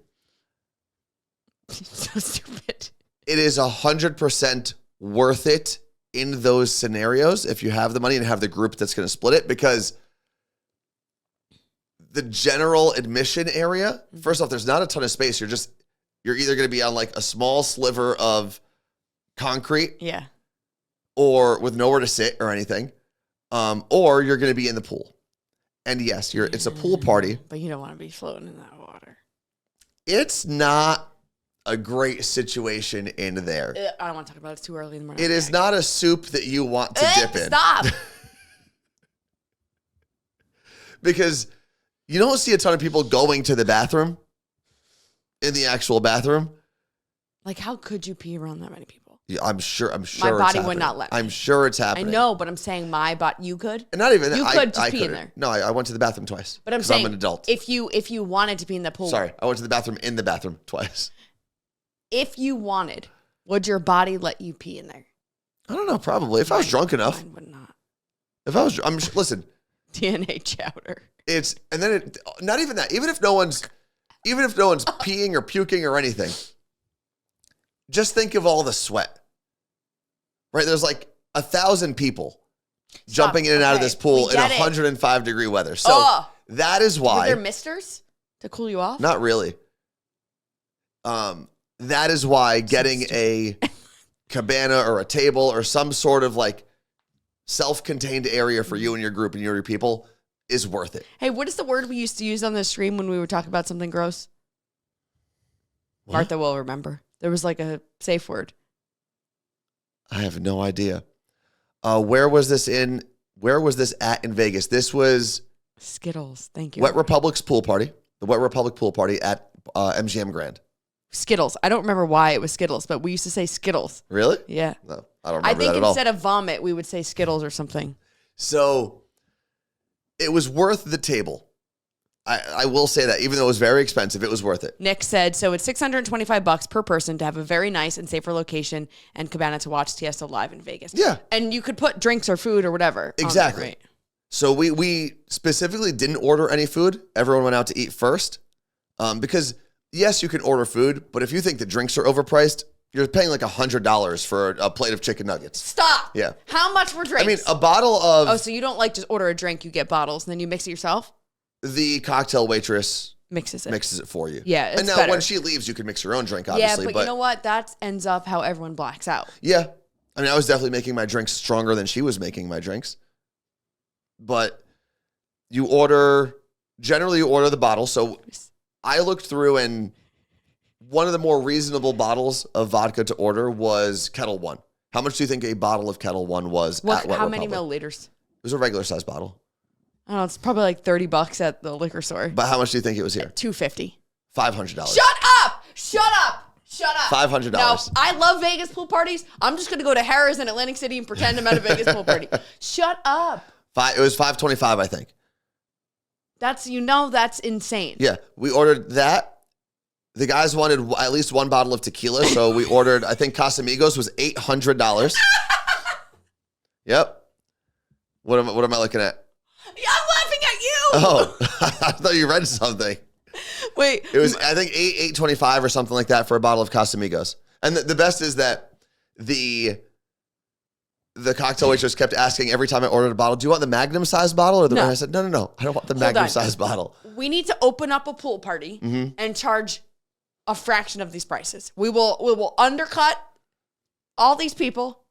Speaker 2: So stupid.
Speaker 1: It is 100% worth it in those scenarios if you have the money and have the group that's going to split it, because the general admission area, first off, there's not a ton of space. You're either going to be on like a small sliver of concrete, or with nowhere to sit or anything, or you're going to be in the pool. And yes, it's a pool party,
Speaker 2: but you don't want to be floating in that water.
Speaker 1: It's not a great situation in there.
Speaker 2: I don't want to talk about it. It's too early in the morning.
Speaker 1: It is not a soup that you want to dip in.
Speaker 2: Stop.
Speaker 1: Because you don't see a ton of people going to the bathroom, in the actual bathroom.
Speaker 2: Like, how could you pee around that many people?
Speaker 1: Yeah, I'm sure.
Speaker 2: My body would not let me.
Speaker 1: I'm sure it's happening.
Speaker 2: I know, but I'm saying my body. You could.
Speaker 1: And not even that.
Speaker 2: You could just pee in there.
Speaker 1: No, I went to the bathroom twice.
Speaker 2: But I'm saying,
Speaker 1: I'm an adult.
Speaker 2: If you wanted to pee in the pool.
Speaker 1: Sorry, I went to the bathroom in the bathroom twice.
Speaker 2: If you wanted, would your body let you pee in there?
Speaker 1: I don't know. Probably, if I was drunk enough.
Speaker 2: Mine would not.
Speaker 1: If I was, listen.
Speaker 2: DNA chowder.
Speaker 1: Not even that. Even if no one's peeing or puking or anything, just think of all the sweat. Right? There's like 1,000 people jumping in and out of this pool in 105-degree weather. So that is why.
Speaker 2: Were there misters to cool you off?
Speaker 1: Not really. That is why getting a cabana or a table or some sort of like self-contained area for you and your group and your people is worth it.
Speaker 2: Hey, what is the word we used to use on the stream when we were talking about something gross? What? Martha will remember. There was like a safe word.
Speaker 1: I have no idea. Where was this at in Vegas? This was
Speaker 2: Skittles. Thank you.
Speaker 1: Wet Republic's pool party. The Wet Republic pool party at MGM Grand.
Speaker 2: Skittles. I don't remember why it was Skittles, but we used to say Skittles.
Speaker 1: Really?
Speaker 2: Yeah.
Speaker 1: No, I don't remember that at all.
Speaker 2: I think instead of vomit, we would say Skittles or something.
Speaker 1: So it was worth the table. I will say that, even though it was very expensive, it was worth it.
Speaker 2: Nick said, so it's $625 per person to have a very nice and safer location and cabana to watch Tiesto live in Vegas.
Speaker 1: Yeah.
Speaker 2: And you could put drinks or food or whatever.
Speaker 1: Exactly.
Speaker 2: There, right?
Speaker 1: So we specifically didn't order any food. Everyone went out to eat first. Because, yes, you can order food, but if you think the drinks are overpriced, you're paying like $100 for a plate of chicken nuggets.
Speaker 2: Stop.
Speaker 1: Yeah.
Speaker 2: How much were drinks?
Speaker 1: I mean, a bottle of...
Speaker 2: Oh, so you don't like just order a drink, you get bottles, and then you mix it yourself?
Speaker 1: The cocktail waitress
Speaker 2: mixes it for you.
Speaker 1: Yeah, it's and now better. When she leaves, you can mix your own drink, obviously.
Speaker 2: Yeah, but you know what? That ends up how everyone blacks out.
Speaker 1: Yeah. I mean, I was definitely making my drinks stronger than she was making my drinks. But generally you order the bottle. So I looked through, and one of the more reasonable bottles of vodka to order was Kettle One. How much do you think a bottle of Kettle One was at Wet Republic?
Speaker 2: How many milliliters?
Speaker 1: It was a regular size bottle.
Speaker 2: I don't know, it's probably like $30 at the liquor store.
Speaker 1: But how much do you think it was here?
Speaker 2: $250.
Speaker 1: $500.
Speaker 2: Shut up! $500. No, I love Vegas pool parties. I'm just going to go to Harrah's in Atlantic City and pretend I'm at a Vegas pool party. Shut up.
Speaker 1: It was $525, I think.
Speaker 2: That's insane.
Speaker 1: Yeah, we ordered that. The guys wanted at least one bottle of tequila, so we ordered, I think Casamigos was $800. Yep. What am I looking at?
Speaker 2: I'm laughing at you.
Speaker 1: Oh, I thought you read something.
Speaker 2: Wait.
Speaker 1: It was, I think, $8.25 or something like that for a bottle of Casamigos. And the best is that the cocktail waitress kept asking every time I ordered a bottle, do you want the Magnum size bottle? And I said, no. I don't want the Magnum size bottle.
Speaker 2: We need to open up a pool party and charge a fraction of these prices. We will undercut all these people,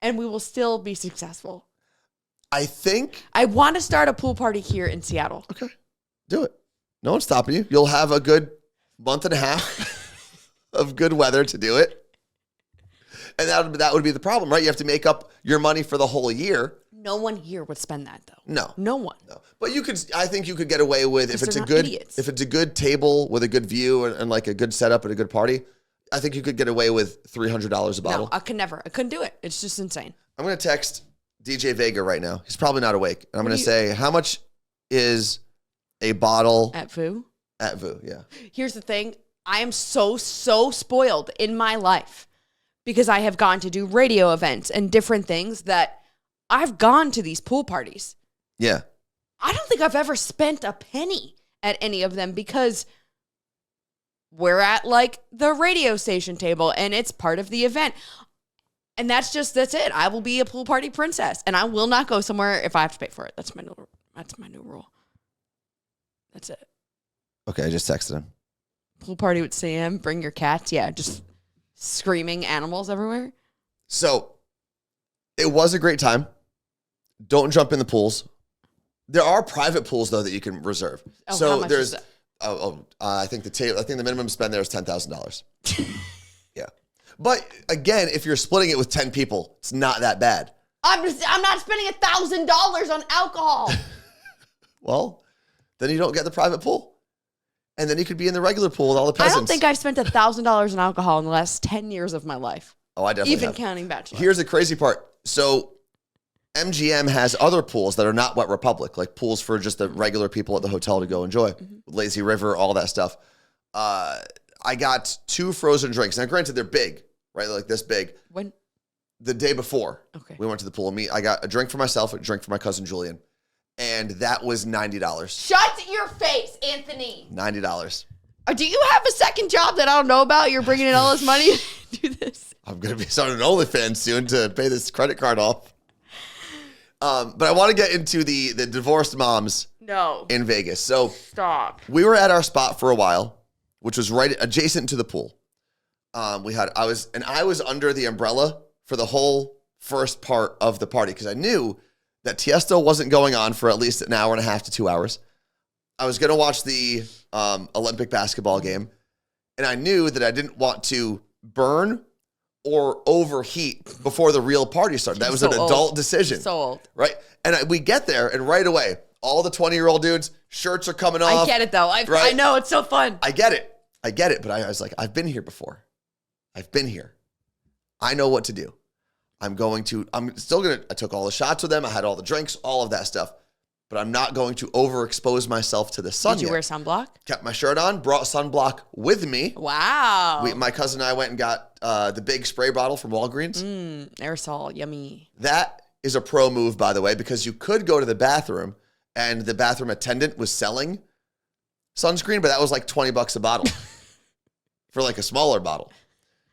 Speaker 2: and we will still be successful.
Speaker 1: I
Speaker 2: want to start a pool party here in Seattle.
Speaker 1: Okay. Do it. No one's stopping you. You'll have a good month and a half of good weather to do it. And that would be the problem, right? You have to make up your money for the whole year.
Speaker 2: No one here would spend that, though.
Speaker 1: No
Speaker 2: one.
Speaker 1: No. But I think you could get away with if it's a good table with a good view and like a good setup and a good party. I think you could get away with $300 a bottle.
Speaker 2: No, I couldn't do it. It's just insane.
Speaker 1: I'm going to text DJ Vega right now. He's probably not awake. And I'm going to say, how much is a bottle
Speaker 2: at VU?
Speaker 1: At VU, yeah.
Speaker 2: Here's the thing. I am so spoiled in my life because I have gone to do radio events and different things that I've gone to these pool parties.
Speaker 1: Yeah.
Speaker 2: I don't think I've ever spent a penny at any of them because we're at like the radio station table and it's part of the event. And that's it. I will be a pool party princess and I will not go somewhere if I have to pay for it. That's my new rule. That's it.
Speaker 1: Okay, I just texted him.
Speaker 2: Pool party with Sam, bring your cats. Yeah, just screaming animals everywhere.
Speaker 1: So it was a great time. Don't jump in the pools. There are private pools though that you can reserve.
Speaker 2: Oh,
Speaker 1: so
Speaker 2: how much
Speaker 1: there's
Speaker 2: is that?
Speaker 1: I think the minimum spend there is $10,000. Yeah. But again, if you're splitting it with 10 people, it's not that bad.
Speaker 2: I'm not spending $1,000 on alcohol.
Speaker 1: Well, then you don't get the private pool. And then you could be in the regular pool with all the peasants.
Speaker 2: I don't think I've spent $1,000 on alcohol in the last 10 years of my life.
Speaker 1: Oh, I definitely
Speaker 2: Even
Speaker 1: have.
Speaker 2: counting Bachelor.
Speaker 1: Here's the crazy part. So MGM has other pools that are not Wet Republic, like pools for just the regular people at the hotel to go enjoy. Lazy River, all that stuff. I got 2 frozen drinks. Now, granted, they're big, right? Like this big.
Speaker 2: When?
Speaker 1: The day before.
Speaker 2: Okay.
Speaker 1: We went to the pool. I got a drink for myself, a drink for my cousin Julian. And that was $90.
Speaker 2: Shut your face, Anthony.
Speaker 1: $90.
Speaker 2: Do you have a second job that I don't know about? You're bringing in all this money to do this?
Speaker 1: I'm going to be starting an OnlyFans soon to pay this credit card off. But I want to get into the divorced moms in Vegas. So
Speaker 2: stop.
Speaker 1: We were at our spot for a while, which was right adjacent to the pool. I was under the umbrella for the whole first part of the party because I knew that Tiesto wasn't going on for at least an hour and a half to 2 hours. I was going to watch the Olympic basketball game, and I knew that I didn't want to burn or overheat before the real party started. That was an adult decision.
Speaker 2: So old.
Speaker 1: Right? And we get there, and right away, all the 20-year-old dudes, shirts are coming off.
Speaker 2: I get it, though. I know. It's so fun.
Speaker 1: I get it. But I was like, I've been here before. I've been here. I know what to do. I took all the shots with them. I had all the drinks, all of that stuff. But I'm not going to overexpose myself to the sun.
Speaker 2: Did you wear sunblock?
Speaker 1: Kept my shirt on, brought sunblock with me.
Speaker 2: Wow.
Speaker 1: My cousin and I went and got the big spray bottle from Walgreens.
Speaker 2: Aerosol, yummy.
Speaker 1: That is a pro move, by the way, because you could go to the bathroom and the bathroom attendant was selling sunscreen, but that was like $20 a bottle for like a smaller bottle.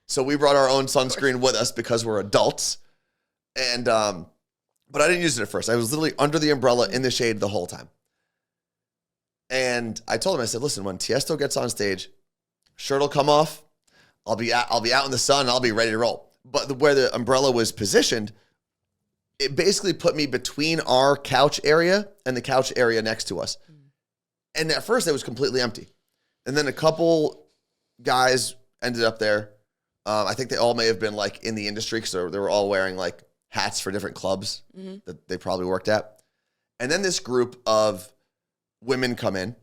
Speaker 1: So we brought our own sunscreen with us because we're adults. And, but I didn't use it at first. I was literally under the umbrella in the shade the whole time. And I told him, I said, listen, when Tiesto gets on stage, shirt will come off. I'll be out in the sun. And I'll be ready to roll. But where the umbrella was positioned, it basically put me between our couch area and the couch area next to us. And at first it was completely empty. And then a couple guys ended up there. I think they all may have been like in the industry because they were all wearing like hats for different clubs that they probably worked at. And then this group of women come in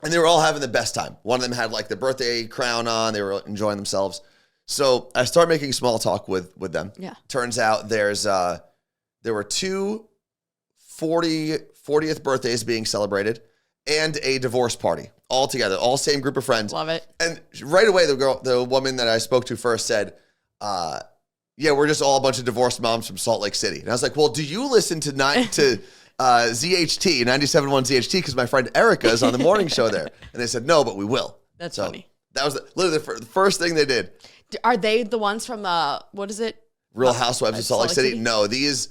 Speaker 1: and they were all having the best time. One of them had like the birthday crown on. They were enjoying themselves. So I started making small talk with them. Yeah. Turns out there were 2 40th birthdays being celebrated and a divorce party all together, all same group of friends.
Speaker 2: Love it.
Speaker 1: And right away, the woman that I spoke to first said, yeah, we're just all a bunch of divorced moms from Salt Lake City. And I was like, well, do you listen to ZHT, 97.1 ZHT? Because my friend Erica is on the morning show there. And they said, no, but we will.
Speaker 2: That's funny.
Speaker 1: That was literally the first thing they did.
Speaker 2: Are they the ones from, what is it?
Speaker 1: Real Housewives of Salt Lake City? No, these,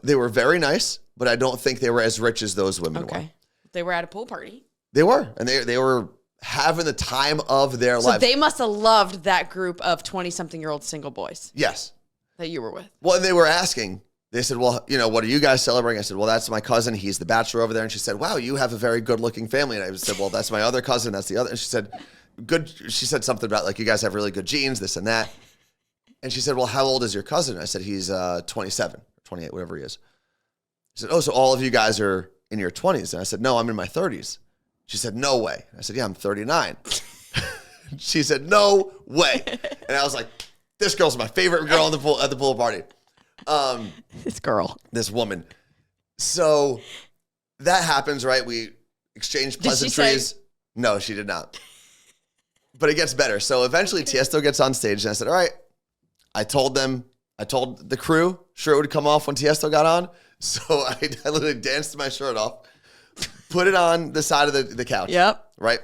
Speaker 1: they were very nice, but I don't think they were as rich as those women were.
Speaker 2: They were at a pool party.
Speaker 1: They were. And they were having the time of their
Speaker 2: So
Speaker 1: lives.
Speaker 2: they must have loved that group of 20-something-year-old single boys.
Speaker 1: Yes.
Speaker 2: That you were with.
Speaker 1: Well, and they were asking, they said, well, what are you guys celebrating? I said, well, that's my cousin. He's the bachelor over there. And she said, wow, you have a very good looking family. And I said, well, that's my other cousin. That's the other. And she said, good. She said something about like, you guys have really good genes, this and that. And she said, well, how old is your cousin? And I said, he's 27, 28, whatever he is. She said, oh, so all of you guys are in your 20s. And I said, no, I'm in my 30s. She said, no way. I said, yeah, I'm 39. She said, no way. And I was like, this girl's my favorite girl at the pool party. This woman. So that happens, right? We exchange pleasantries. No, she did not. But it gets better. So eventually Tiesto gets on stage and I said, all right, I told the crew, sure it would come off when Tiesto got on. So I literally danced my shirt off, put it on the side of the couch.
Speaker 2: Yep.
Speaker 1: Right?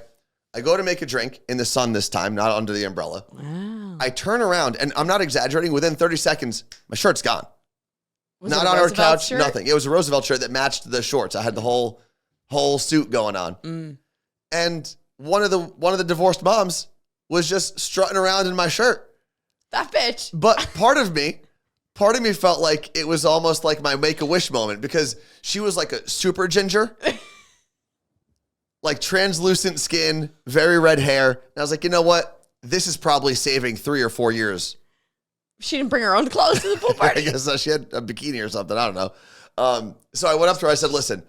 Speaker 1: I go to make a drink in the sun this time, not under the umbrella.
Speaker 2: Wow.
Speaker 1: I turn around, and I'm not exaggerating. Within 30 seconds, my shirt's gone.
Speaker 2: Was
Speaker 1: not on our couch, shirt? Nothing. It was a Roosevelt shirt that matched the shorts. I had the whole suit going on. Mm. And one of the divorced moms was just strutting around in my shirt.
Speaker 2: That bitch.
Speaker 1: But part of me felt like it was almost like my Make-A-Wish moment because she was like a super ginger. Like translucent skin, very red hair. And I was like, you know what? This is probably saving 3 or 4 years.
Speaker 2: She didn't bring her own clothes to the pool party.
Speaker 1: I guess she had a bikini or something. I don't know. So I went up to her. I said, listen,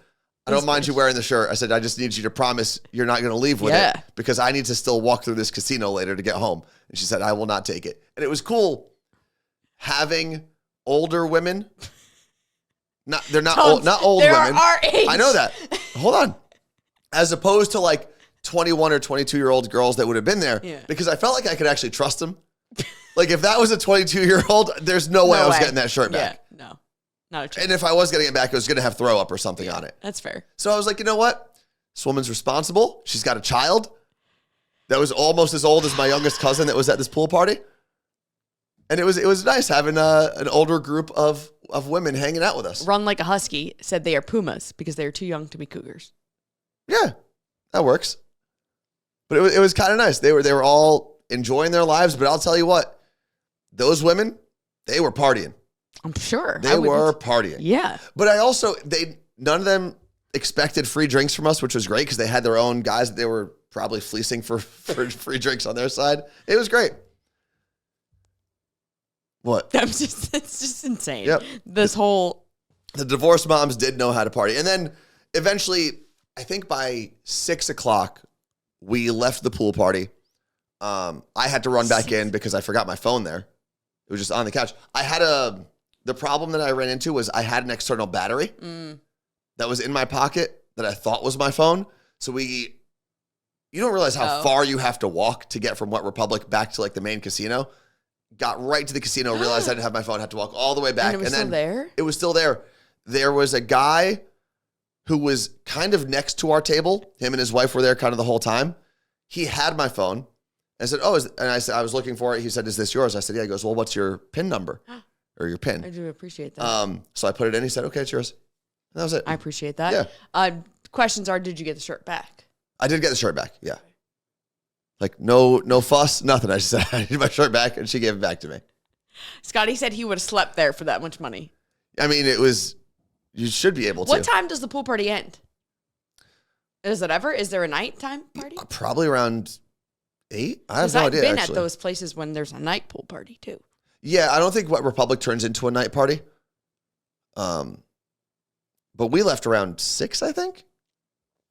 Speaker 1: I don't mind you wearing the shirt. I said, I just need you to promise you're not going to leave with it because I need to still walk through this casino later to get home. And she said, I will not take it. And it was cool having older women. They're not old women.
Speaker 2: Our age.
Speaker 1: I know that. Hold on. As opposed to like 21 or 22-year-old girls that would have been there because I felt like I could actually trust them. Like if that was a 22-year-old, there's no way I was getting that shirt back.
Speaker 2: Yeah, no, not a chance.
Speaker 1: And if I was getting it back, it was going to have throw up or something on it.
Speaker 2: That's fair.
Speaker 1: So I was like, you know what? This woman's responsible. She's got a child that was almost as old as my youngest cousin that was at this pool party. And it was nice having an older group of women hanging out with us.
Speaker 2: Run Like a Husky said they are pumas because they are too young to be cougars.
Speaker 1: Yeah, that works. But it was kind of nice. They were all enjoying their lives. But I'll tell you what, those women, they were partying.
Speaker 2: I'm sure.
Speaker 1: They were partying.
Speaker 2: Yeah.
Speaker 1: But none of them expected free drinks from us, which was great because they had their own guys that they were probably fleecing for free drinks on their side. It was great. What?
Speaker 2: It's just insane.
Speaker 1: Yep.
Speaker 2: The
Speaker 1: divorced moms did know how to party. And then eventually, I think by 6 o'clock, we left the pool party. I had to run back in because I forgot my phone there. It was just on the couch. The problem that I ran into was I had an external battery that was in my pocket that I thought was my phone. So you don't realize how far you have to walk to get from Wet Republic back to like the main casino. Got right to the casino, realized I didn't have my phone, had to walk all the way back.
Speaker 2: And it was still there?
Speaker 1: It was still there. There was a guy who was kind of next to our table. Him and his wife were there kind of the whole time. He had my phone. I said, and I said, I was looking for it. He said, is this yours? I said, yeah. He goes, well, what's your PIN number or your PIN?
Speaker 2: I do appreciate that.
Speaker 1: So I put it in. He said, okay, it's yours. And that was it.
Speaker 2: I appreciate that. Yeah. Questions are, did you get the shirt back?
Speaker 1: I did get the shirt back. Yeah. Like no fuss, nothing. I just said, I need my shirt back. And she gave it back to me.
Speaker 2: Scotty said he would have slept there for that much money.
Speaker 1: I mean, you should be able to.
Speaker 2: What time does the pool party end? Is there a nighttime party?
Speaker 1: Probably around 8. I have no idea.
Speaker 2: I've been at those places when there's a night pool party too.
Speaker 1: Yeah, I don't think Wet Republic turns into a night party. But we left around 6, I think.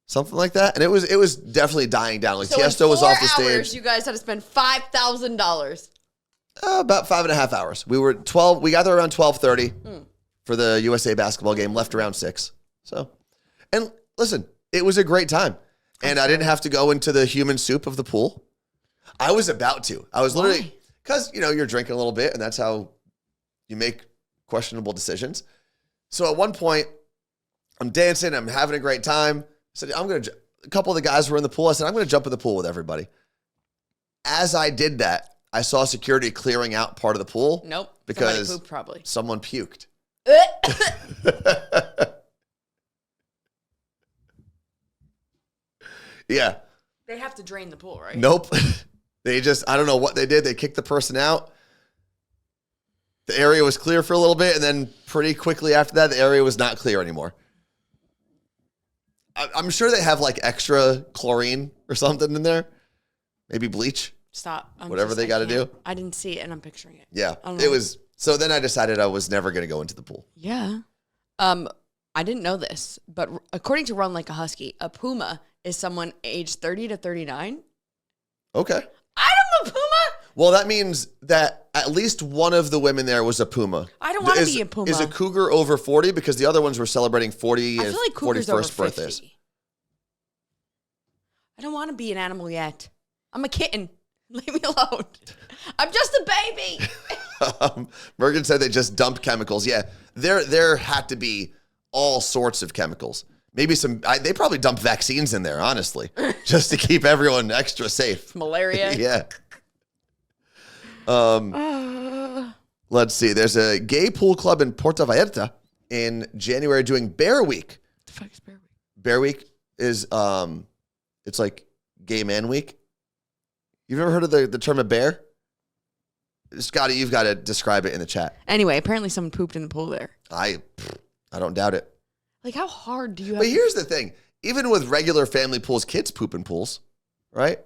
Speaker 1: Something like that. And it was definitely dying down. Like Tiesto was off the stage.
Speaker 2: 4 hours, you guys had to spend $5,000.
Speaker 1: About 5.5 hours. We got there around 12:30 for the USA basketball game, left around 6. So, and listen, it was a great time. And I didn't have to go into the human soup of the pool. I was about to. I was literally, because, you're drinking a little bit and that's how you make questionable decisions. So at one point, I'm dancing, I'm having a great time. I said, a couple of the guys were in the pool. I said, I'm going to jump in the pool with everybody. As I did that, I saw security clearing out part of the pool.
Speaker 2: Nope.
Speaker 1: Because
Speaker 2: somebody pooped, probably.
Speaker 1: Someone puked. Yeah.
Speaker 2: They have to drain the pool, right?
Speaker 1: Nope. I don't know what they did. They kicked the person out. The area was clear for a little bit, and then pretty quickly after that, the area was not clear anymore. I'm sure they have like extra chlorine or something in there. Maybe bleach.
Speaker 2: Stop.
Speaker 1: Whatever they got to do.
Speaker 2: I didn't see it, and I'm picturing it.
Speaker 1: Yeah. It was. So then I decided I was never going to go into the pool.
Speaker 2: Yeah. I didn't know this, but according to Run Like a Husky, a puma is someone aged 30 to 39.
Speaker 1: Okay.
Speaker 2: I'm a puma.
Speaker 1: Well, that means that at least one of the women there was a puma.
Speaker 2: I don't want to be a puma.
Speaker 1: Is a cougar over 40? Because the other ones were celebrating 40 and
Speaker 2: I feel like cougars
Speaker 1: 41st
Speaker 2: over 50.
Speaker 1: birthdays.
Speaker 2: I don't want to be an animal yet. I'm a kitten. Leave me alone. I'm just a baby.
Speaker 1: Mergen said they just dumped chemicals. Yeah, there had to be all sorts of chemicals. Maybe they probably dumped vaccines in there, honestly, just to keep everyone extra safe.
Speaker 2: Malaria.
Speaker 1: Yeah. Let's see. There's a gay pool club in Puerto Vallarta in January doing Bear Week.
Speaker 2: What the fuck is Bear Week?
Speaker 1: Bear Week is it's like Gay Man Week. You've ever heard of the term a bear? Scotty, you've got to describe it in the chat.
Speaker 2: Anyway, apparently someone pooped in the pool there.
Speaker 1: I don't doubt it.
Speaker 2: Like, how hard do you have
Speaker 1: But here's the thing. Even with regular family pools, kids poop in pools, right?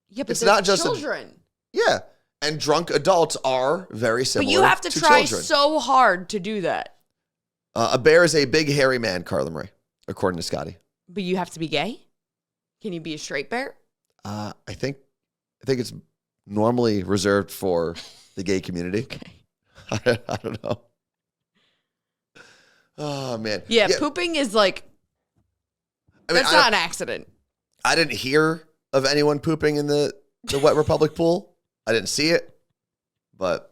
Speaker 2: Yeah, but
Speaker 1: it's not just
Speaker 2: children.
Speaker 1: Yeah. And drunk adults are very similar.
Speaker 2: But you have to try
Speaker 1: children.
Speaker 2: so hard to do that.
Speaker 1: A bear is a big, hairy man, Carla Marie, according to Scotty.
Speaker 2: But you have to be gay? Can you be a straight bear?
Speaker 1: I think it's normally reserved for the gay community.
Speaker 2: Okay.
Speaker 1: I don't know. Oh, man.
Speaker 2: Yeah, pooping is like, that's not an accident.
Speaker 1: I didn't hear of anyone pooping in the Wet Republic pool. I didn't see it, but.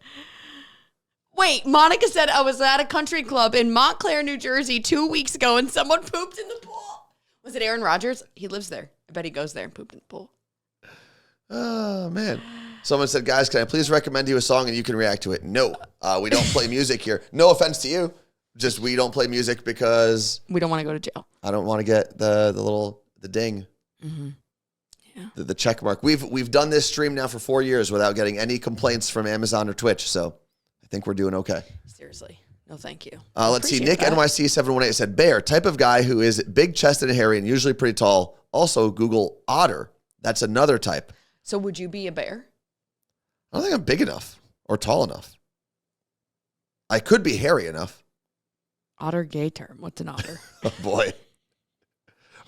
Speaker 2: Wait, Monica said I was at a country club in Montclair, New Jersey 2 weeks ago and someone pooped in the pool. Was it Aaron Rodgers? He lives there. I bet he goes there and pooped in the pool.
Speaker 1: Oh, man. Someone said, guys, can I please recommend you a song and you can react to it? No, we don't play music here. No offense to you. Just we don't play music because
Speaker 2: we don't want to go to jail.
Speaker 1: I don't want to get the ding.
Speaker 2: Mm-hmm. Yeah.
Speaker 1: The check mark. We've done this stream now for 4 years without getting any complaints from Amazon or Twitch, so I think we're doing okay.
Speaker 2: Seriously. No, thank you.
Speaker 1: Let's see. Nick NYC 718 said, bear, type of guy who is big chested and hairy and usually pretty tall. Also, Google otter. That's another type.
Speaker 2: So would you be a bear?
Speaker 1: I don't think I'm big enough or tall enough. I could be hairy enough.
Speaker 2: Otter gay term. What's an otter?
Speaker 1: Oh, boy.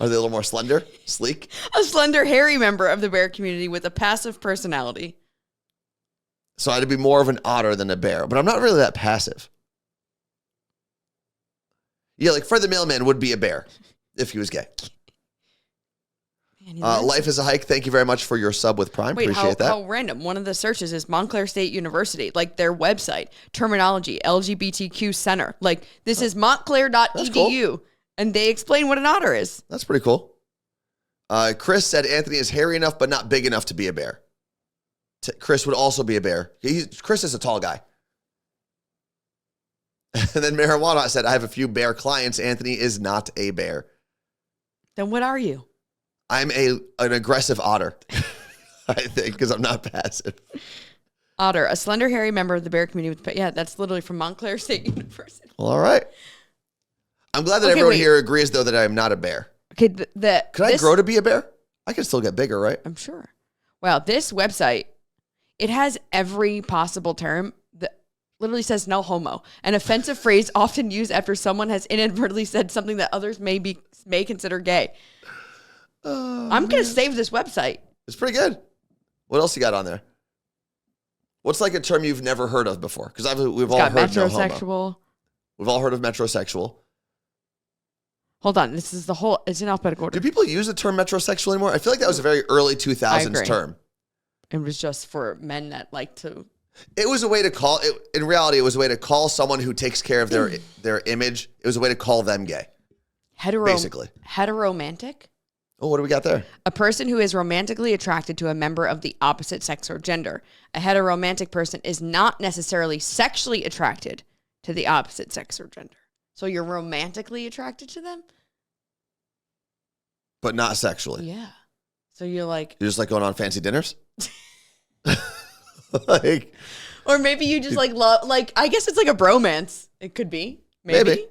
Speaker 1: Are they a little more slender, sleek?
Speaker 2: A slender, hairy member of the bear community with a passive personality.
Speaker 1: So I'd be more of an otter than a bear, but I'm not really that passive. Yeah, like Fred the Mailman would be a bear if he was gay. Man, Life is a Hike. Thank you very much for your sub with Prime.
Speaker 2: Wait,
Speaker 1: appreciate that.
Speaker 2: How random. One of the searches is Montclair State University, like their website, terminology, LGBTQ center. Like this is montclair.edu, cool. And they explain what an otter is.
Speaker 1: That's pretty cool. Chris said Anthony is hairy enough, but not big enough to be a bear. Chris would also be a bear. Chris is a tall guy. And then Marijuana said, I have a few bear clients. Anthony is not a bear.
Speaker 2: Then what are you?
Speaker 1: I'm an aggressive otter, I think, because I'm not passive.
Speaker 2: Otter, a slender, hairy member of the bear community. Yeah, that's literally from Montclair State University.
Speaker 1: Well, all right. I'm glad that everyone here agrees, though, that I'm not a bear.
Speaker 2: Okay,
Speaker 1: Can I grow to be a bear? I can still get bigger, right?
Speaker 2: I'm sure. Wow, this website, it has every possible term that literally says no homo, an offensive phrase often used after someone has inadvertently said something that others may consider gay. I'm going to save this website.
Speaker 1: It's pretty good. What else you got on there? What's like a term you've never heard of before? Because we've all heard
Speaker 2: metrosexual.
Speaker 1: No homo. We've all heard of metrosexual.
Speaker 2: Hold on. This is it's in alphabetical order.
Speaker 1: Do people use the term metrosexual anymore? I feel like that was a very early 2000s term.
Speaker 2: It was just for men that like to.
Speaker 1: It was a way to call it. In reality, it was a way to call someone who takes care of their image. It was a way to call them gay. Basically.
Speaker 2: Heteromantic?
Speaker 1: Oh, what do we got there?
Speaker 2: A person who is romantically attracted to a member of the opposite sex or gender. A heteromantic person is not necessarily sexually attracted to the opposite sex or gender. So you're romantically attracted to them?
Speaker 1: But not sexually.
Speaker 2: Yeah. So you're
Speaker 1: just like going on fancy dinners? Like,
Speaker 2: or maybe you just like love, like, I guess it's like a bromance. It could be. Maybe.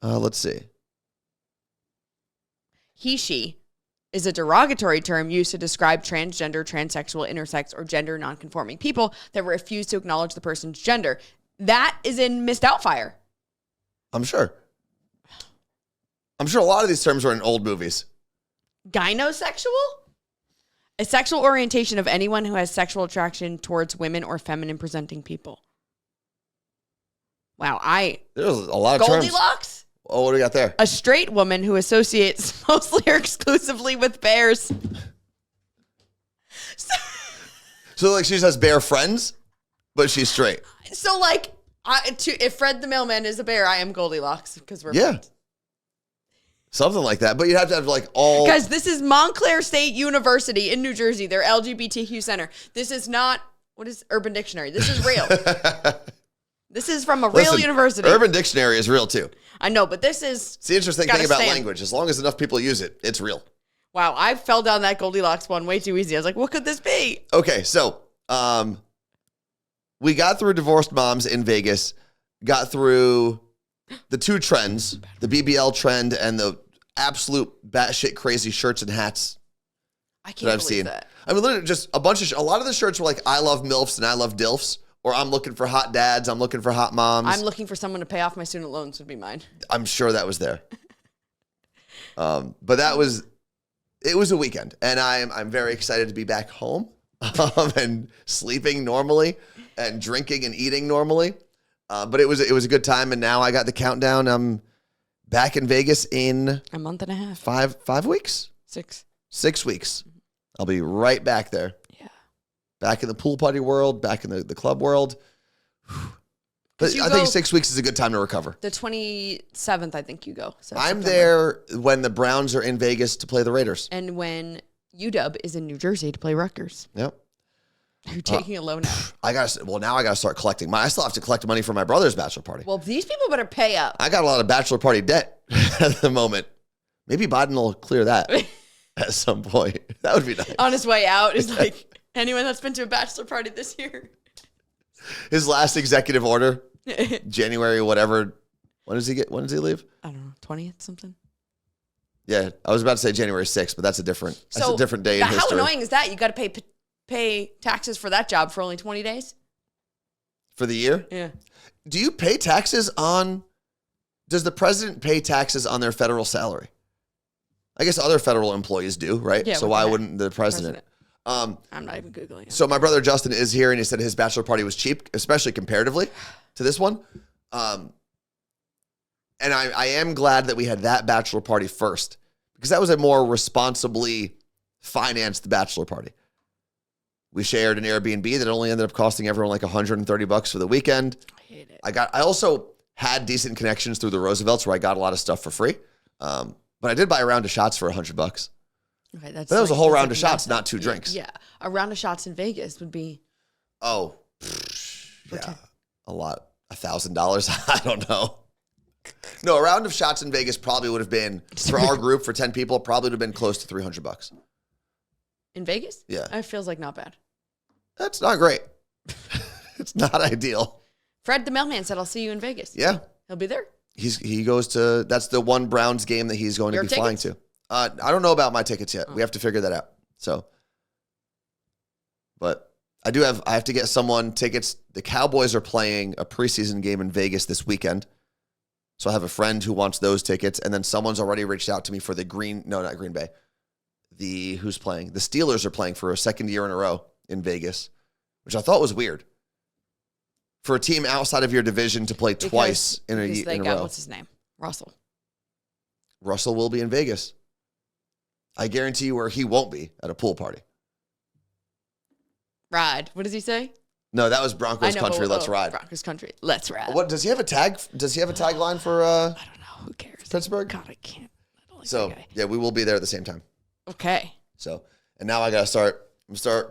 Speaker 1: Let's see.
Speaker 2: He, she is a derogatory term used to describe transgender, transsexual, intersex, or gender nonconforming people that refuse to acknowledge the person's gender. That is in Miss Doubtfire.
Speaker 1: I'm sure a lot of these terms were in old movies.
Speaker 2: Gynosexual? A sexual orientation of anyone who has sexual attraction towards women or feminine presenting people. Wow,
Speaker 1: there's a lot of terms.
Speaker 2: Goldilocks?
Speaker 1: Oh, what do we got there?
Speaker 2: A straight woman who associates mostly or exclusively with bears.
Speaker 1: So like she has bear friends, but she's straight.
Speaker 2: So like, if Fred the mailman is a bear, I am Goldilocks because we're friends.
Speaker 1: Something like that. But you have to have like all...
Speaker 2: Guys, this is Montclair State University in New Jersey, their LGBTQ center. This is not, what is Urban Dictionary? This is real. This is from a real university.
Speaker 1: Urban Dictionary is real too.
Speaker 2: I know, but this is...
Speaker 1: It's the interesting thing about language. As long as enough people use it, it's real.
Speaker 2: Wow, I fell down that Goldilocks one way too easy. I was like, what could this be?
Speaker 1: Okay, so we got through divorced moms in Vegas, got through the two trends, the BBL trend and the absolute batshit crazy shirts and hats that I've seen. That. I mean, literally just a lot of the shirts were like, I love MILFs and I love DILFs. Or I'm looking for hot dads. I'm looking for hot moms.
Speaker 2: I'm looking for someone to pay off my student loans would be mine.
Speaker 1: I'm sure that was there. But it was a weekend. And I'm very excited to be back home and sleeping normally and drinking and eating normally. But it was a good time. And now I got the countdown. I'm back in Vegas in
Speaker 2: a month and a half.
Speaker 1: 5 weeks?
Speaker 2: 6.
Speaker 1: 6 weeks. I'll be right back there. Back in the pool party world, back in the club world. But I think 6 weeks is a good time to recover.
Speaker 2: The 27th, I think you go. So
Speaker 1: I'm there when the Browns are in Vegas to play the Raiders.
Speaker 2: And when UW is in New Jersey to play Rutgers.
Speaker 1: Yep.
Speaker 2: You're taking a loan out.
Speaker 1: Now I got to start collecting. I still have to collect money for my brother's bachelor party.
Speaker 2: Well, these people better pay up.
Speaker 1: I got a lot of bachelor party debt at the moment. Maybe Biden will clear that at some point. That would be nice.
Speaker 2: On his way out is like... Anyone that's been to a bachelor party this year.
Speaker 1: His last executive order, January, whatever. When does he leave?
Speaker 2: I don't know, 20th something.
Speaker 1: Yeah, I was about to say January 6th, but that's a different day in history.
Speaker 2: How annoying is that? You got to pay taxes for that job for only 20 days?
Speaker 1: For the year?
Speaker 2: Yeah.
Speaker 1: Do you pay taxes does the president pay taxes on their federal salary? I guess other federal employees do, right? Yeah, so why wouldn't the president?
Speaker 2: I'm not even Googling it.
Speaker 1: So my brother Justin is here, and he said his bachelor party was cheap, especially comparatively to this one. And I am glad that we had that bachelor party first, because that was a more responsibly financed bachelor party. We shared an Airbnb that only ended up costing everyone like $130 for the weekend.
Speaker 2: I hate it.
Speaker 1: I also had decent connections through the Roosevelts where I got a lot of stuff for free. But I did buy a round of shots for $100.
Speaker 2: Okay,
Speaker 1: but that was a whole round of shots, not 2 drinks.
Speaker 2: Yeah, a round of shots in Vegas would be...
Speaker 1: Oh, yeah, a lot. $1,000, I don't know. No, a round of shots in Vegas probably would have been, for our group, for 10 people, probably would have been close to $300.
Speaker 2: In Vegas?
Speaker 1: Yeah.
Speaker 2: It feels like not bad.
Speaker 1: That's not great. It's not ideal.
Speaker 2: Fred the mailman said, I'll see you in Vegas.
Speaker 1: Yeah.
Speaker 2: He'll be there.
Speaker 1: He goes to, that's the one Browns game that he's going to be flying to. I don't know about my tickets yet. We have to figure that out. So, but I have to get someone tickets. The Cowboys are playing a preseason game in Vegas this weekend. So I have a friend who wants those tickets. And then someone's already reached out to me for not Green Bay. Who's playing? The Steelers are playing for a second year in a row in Vegas, which I thought was weird. For a team outside of your division to play twice in a row.
Speaker 2: What's his name? Russell.
Speaker 1: Russell will be in Vegas. I guarantee you where he won't be at a pool party.
Speaker 2: Ride. What does he say?
Speaker 1: No, that was Broncos Country. Let's ride.
Speaker 2: Broncos Country. Let's ride.
Speaker 1: What does he have a tag? Does he have a tagline for?
Speaker 2: I don't know. Who cares?
Speaker 1: Pittsburgh.
Speaker 2: God, I can't. I don't like
Speaker 1: that guy. Yeah, we will be there at the same time.
Speaker 2: Okay.
Speaker 1: So, and now I gotta start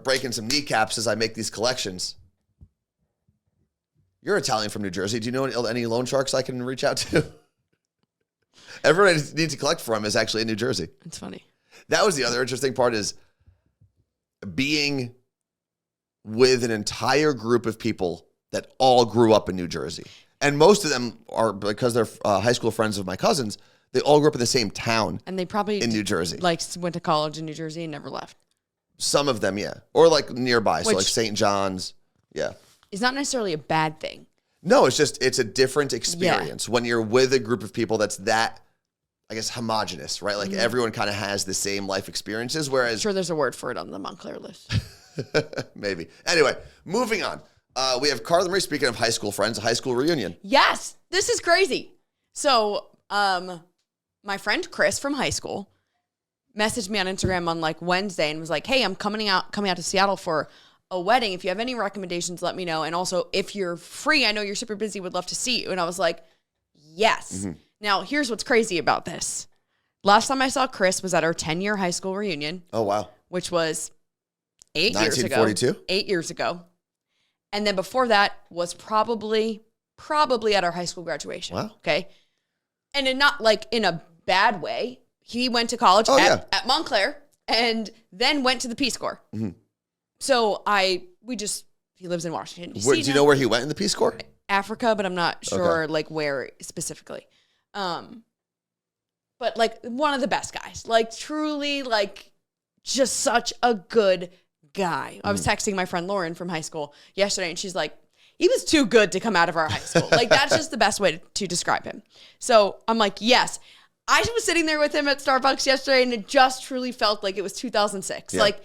Speaker 1: breaking some kneecaps as I make these collections. You're Italian from New Jersey. Do you know any loan sharks I can reach out to? Everyone I need to collect from is actually in New Jersey.
Speaker 2: It's funny.
Speaker 1: That was the other interesting part, is being with an entire group of people that all grew up in New Jersey. And most of them are, because they're high school friends of my cousins, they all grew up in the same town.
Speaker 2: And they probably
Speaker 1: in New Jersey.
Speaker 2: Like went to college in New Jersey and never left.
Speaker 1: Some of them, yeah. Or like nearby.
Speaker 2: Which
Speaker 1: so like St. John's. Yeah.
Speaker 2: It's not necessarily a bad thing.
Speaker 1: No, it's a different experience when you're with a group of people that's that, I guess, homogenous, right? Like everyone kind of has the same life experiences, whereas...
Speaker 2: I'm sure there's a word for it on the Montclair list.
Speaker 1: Maybe. Anyway, moving on. We have Carla Marie, speaking of high school friends, a high school reunion.
Speaker 2: Yes, this is crazy. So, my friend Chris from high school messaged me on Instagram on like Wednesday and was like, "Hey, I'm coming out to Seattle for a wedding. If you have any recommendations, let me know. And also, if you're free, I know you're super busy, would love to see you." And I was like, yes. Mm-hmm. Now, here's what's crazy about this. Last time I saw Chris was at our 10-year high school reunion.
Speaker 1: Oh, wow.
Speaker 2: Which was 8 years ago.
Speaker 1: 1942?
Speaker 2: 8 years ago. And then before that was probably at our high school graduation.
Speaker 1: Wow.
Speaker 2: Okay. And not like in a bad way. He went to college at Montclair and then went to the Peace Corps. Mm-hmm. So he lives in Washington, D.C.
Speaker 1: Do you know where he went in the Peace Corps?
Speaker 2: Africa, but I'm not sure like where specifically. But like one of the best guys, like truly like just such a good guy. I was texting my friend Lauren from high school yesterday and she's like, he was too good to come out of our high school. Like that's just the best way to describe him. So I'm like, yes. I was sitting there with him at Starbucks yesterday and it just truly felt like it was 2006. Yeah. Like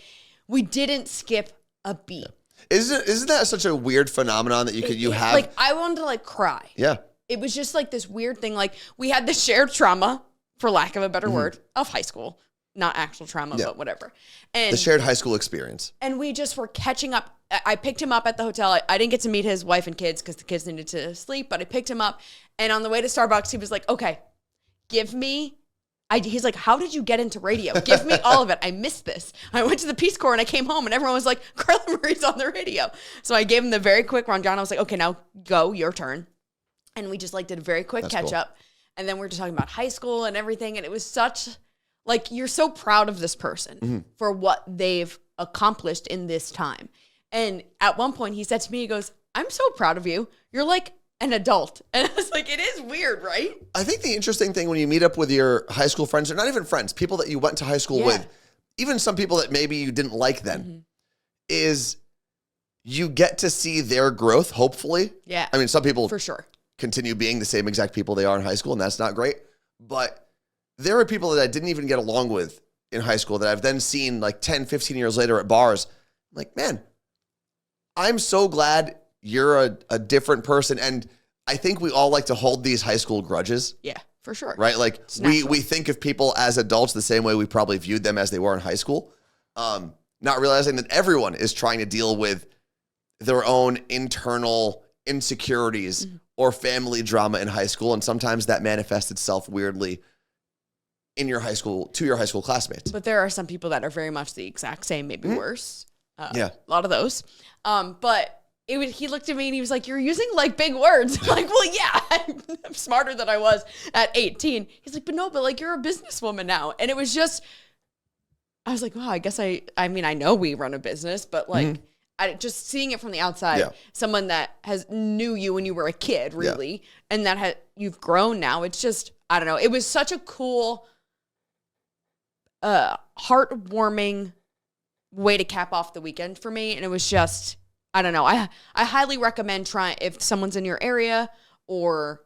Speaker 2: we didn't skip a beat.
Speaker 1: Yeah. Isn't that such a weird phenomenon that you have?
Speaker 2: Like I wanted to like cry.
Speaker 1: Yeah.
Speaker 2: It was just like this weird thing. Like we had this shared trauma, for lack of a better word, of high school. Not actual trauma, but whatever. And
Speaker 1: the shared high school experience.
Speaker 2: And we just were catching up. I picked him up at the hotel. I didn't get to meet his wife and kids because the kids needed to sleep, but I picked him up. And on the way to Starbucks, he was like, okay, give me... he's like, how did you get into radio? Give me all of it. I missed this. I went to the Peace Corps and I came home and everyone was like, Carla Marie's on the radio. So I gave him the very quick rundown. I was like, okay, now go, your turn. And we just like did a very quick catch up. And then we were just talking about high school and everything. And it was such, like, you're so proud of this person for what they've accomplished in this time. And at one point he said to me, he goes, I'm so proud of you. You're like an adult. And I was like, it is weird, right?
Speaker 1: I think the interesting thing when you meet up with your high school friends, or not even friends, people that you went to high school with, even some people that maybe you didn't like then, is you get to see their growth, hopefully.
Speaker 2: Yeah.
Speaker 1: I mean, some people
Speaker 2: for sure
Speaker 1: continue being the same exact people they are in high school, and that's not great. But there are people that I didn't even get along with in high school that I've then seen like 10, 15 years later at bars. I'm like, man, I'm so glad you're a different person. And I think we all like to hold these high school grudges.
Speaker 2: Yeah, for sure.
Speaker 1: Right? Like we think of people as adults the same way we probably viewed them as they were in high school. Not realizing that everyone is trying to deal with their own internal insecurities or family drama in high school. And sometimes that manifests itself weirdly in your high school, to your high school classmates.
Speaker 2: But there are some people that are very much the exact same, maybe worse. A lot of those. But he looked at me and he was like, you're using like big words. I'm like, well, yeah, I'm smarter than I was at 18. He's like, but like you're a businesswoman now. And it was just, I was like, wow, I guess I mean, I know we run a business, but like, just seeing it from the outside, someone that knew you when you were a kid, really, and that you've grown now. It's just, I don't know. It was such a cool, heartwarming way to cap off the weekend for me. And it was just, I don't know. I highly recommend trying, if someone's in your area or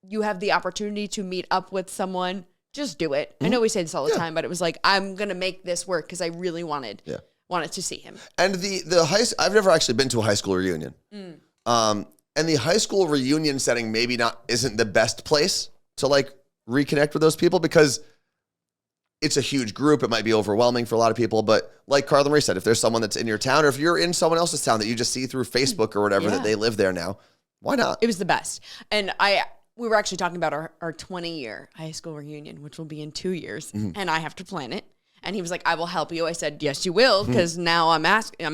Speaker 2: you have the opportunity to meet up with someone, just do it. I know we say this all the time, but it was like, I'm going to make this work because I really wanted to see him.
Speaker 1: And I've never actually been to a high school reunion. And the high school reunion setting isn't the best place to like reconnect with those people because it's a huge group. It might be overwhelming for a lot of people, but like Carla Marie said, if there's someone that's in your town or if you're in someone else's town that you just see through Facebook or whatever that they live there now, why not?
Speaker 2: It was the best. And we were actually talking about our 20-year high school reunion, which will be in 2 years, and I have to plan it. And he was like, I will help you. I said, yes, you will, because now I'm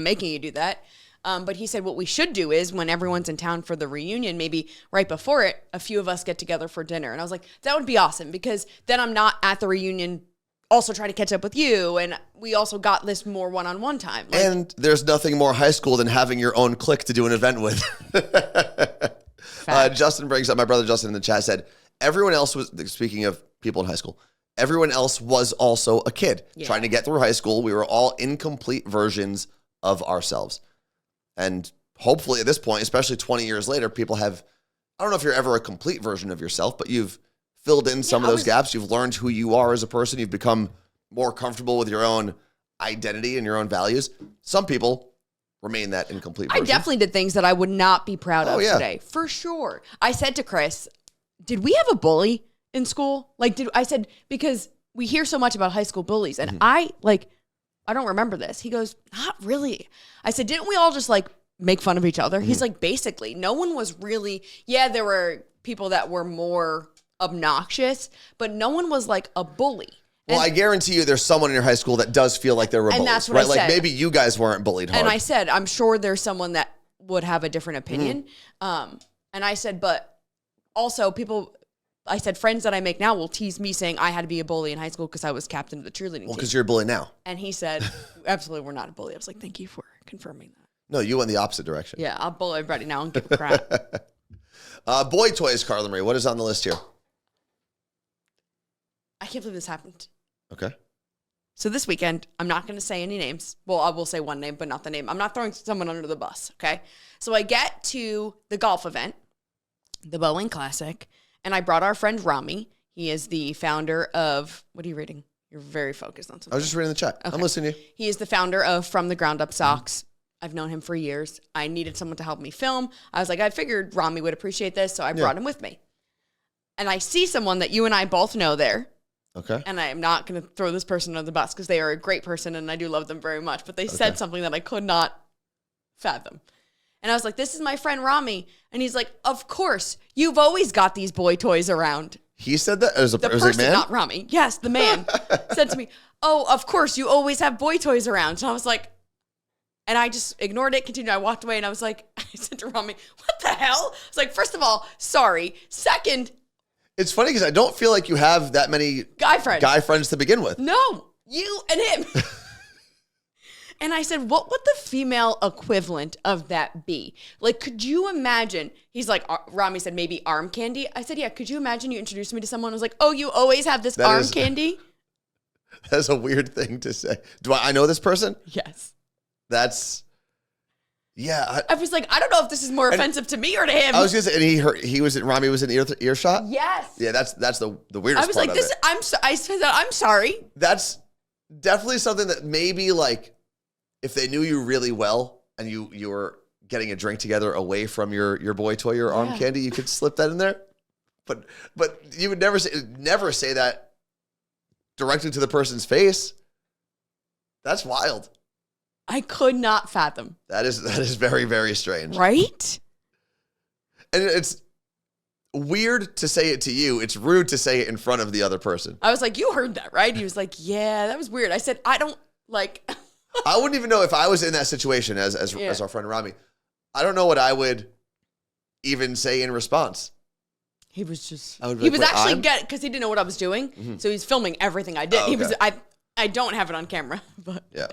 Speaker 2: making you do that. But he said what we should do is when everyone's in town for the reunion, maybe right before it, a few of us get together for dinner. And I was like, that would be awesome because then I'm not at the reunion also trying to catch up with you. And we also got this more one-on-one time. Like,
Speaker 1: and there's nothing more high school than having your own clique to do an event with. Justin brings up, my brother Justin in the chat said, everyone else was, speaking of people in high school, everyone else was also a kid trying to get through high school. We were all incomplete versions of ourselves. And hopefully at this point, especially 20 years later, people have, I don't know if you're ever a complete version of yourself, but you've filled in some of those gaps. You've learned who you are as a person. You've become more comfortable with your own identity and your own values. Some people remain that incomplete version.
Speaker 2: I definitely did things that I would not be proud of today, for sure. I said to Chris, did we have a bully in school? Like, I said, because we hear so much about high school bullies, and I don't remember this. He goes, not really. I said, didn't we all just like make fun of each other? He's like, basically, no one was really, there were people that were more obnoxious, but no one was like a bully.
Speaker 1: Well, I guarantee you there's someone in your high school that does feel like they're rebellious,
Speaker 2: and that's what I said.
Speaker 1: Like maybe you guys weren't bullied hard.
Speaker 2: And I said, I'm sure there's someone that would have a different opinion. And I said, but also I said, friends that I make now will tease me saying I had to be a bully in high school because I was captain of the cheerleading team.
Speaker 1: Well, because you're a bully now.
Speaker 2: And he said, absolutely, we're not a bully. I was like, thank you for confirming that.
Speaker 1: No, you went the opposite direction.
Speaker 2: Yeah, I'll bully everybody now and give a crap.
Speaker 1: Boy toys, Carla Marie. What is on the list here?
Speaker 2: I can't believe this happened.
Speaker 1: Okay.
Speaker 2: So this weekend, I'm not going to say any names. Well, I will say one name, but not the name. I'm not throwing someone under the bus, okay? So I get to the golf event, the Boeing Classic, and I brought our friend Rami. He is the founder of, what are you reading? You're very focused on something.
Speaker 1: I was just reading the chat. Okay. I'm listening to you.
Speaker 2: He is the founder of From the Ground Up Socks. I've known him for years. I needed someone to help me film. I was like, I figured Rami would appreciate this, so I brought him with me. And I see someone that you and I both know there.
Speaker 1: Okay.
Speaker 2: And I am not going to throw this person under the bus because they are a great person and I do love them very much. But they said something that I could not fathom. And I was like, this is my friend Rami. And he's like, of course, you've always got these boy toys around.
Speaker 1: He said that? As a
Speaker 2: person,
Speaker 1: man?
Speaker 2: not Rami. Yes, the man said to me, oh, of course, you always have boy toys around. So I was like, and I just ignored it, continued. I walked away and I was like, I said to Rami, what the hell? I was like, first of all, sorry. Second,
Speaker 1: it's funny because I don't feel like you have that many guy friends to begin with.
Speaker 2: No, you and him. And I said, what would the female equivalent of that be? Like, could you imagine? He's like, Rami said, maybe arm candy. I said, yeah, could you imagine you introduced me to someone who was like, oh, you always have this arm candy?
Speaker 1: That's a weird thing to say. Do I know this person?
Speaker 2: Yes.
Speaker 1: That's... Yeah.
Speaker 2: I was like, I don't know if this is more offensive to me or to him.
Speaker 1: I was going to say, and Rami was in earshot?
Speaker 2: Yes.
Speaker 1: Yeah, that's the weirdest part of it.
Speaker 2: I said, I'm sorry.
Speaker 1: That's definitely something that maybe, like, if they knew you really well and you were getting a drink together away from your boy toy or arm candy, you could slip that in there. But you would never say that directly to the person's face. That's wild.
Speaker 2: I could not fathom.
Speaker 1: That is very, very strange.
Speaker 2: Right?
Speaker 1: And it's weird to say it to you. It's rude to say it in front of the other person.
Speaker 2: I was like, you heard that, right? He was like, yeah, that was weird. I said, I don't like...
Speaker 1: I wouldn't even know if I was in that situation as our friend Rami. I don't know what I would even say in response.
Speaker 2: He was just...
Speaker 1: He was
Speaker 2: actually because he didn't know what I was doing. Mm-hmm. So he's filming everything I did.
Speaker 1: Oh, okay.
Speaker 2: I don't have it on camera, but...
Speaker 1: Yeah.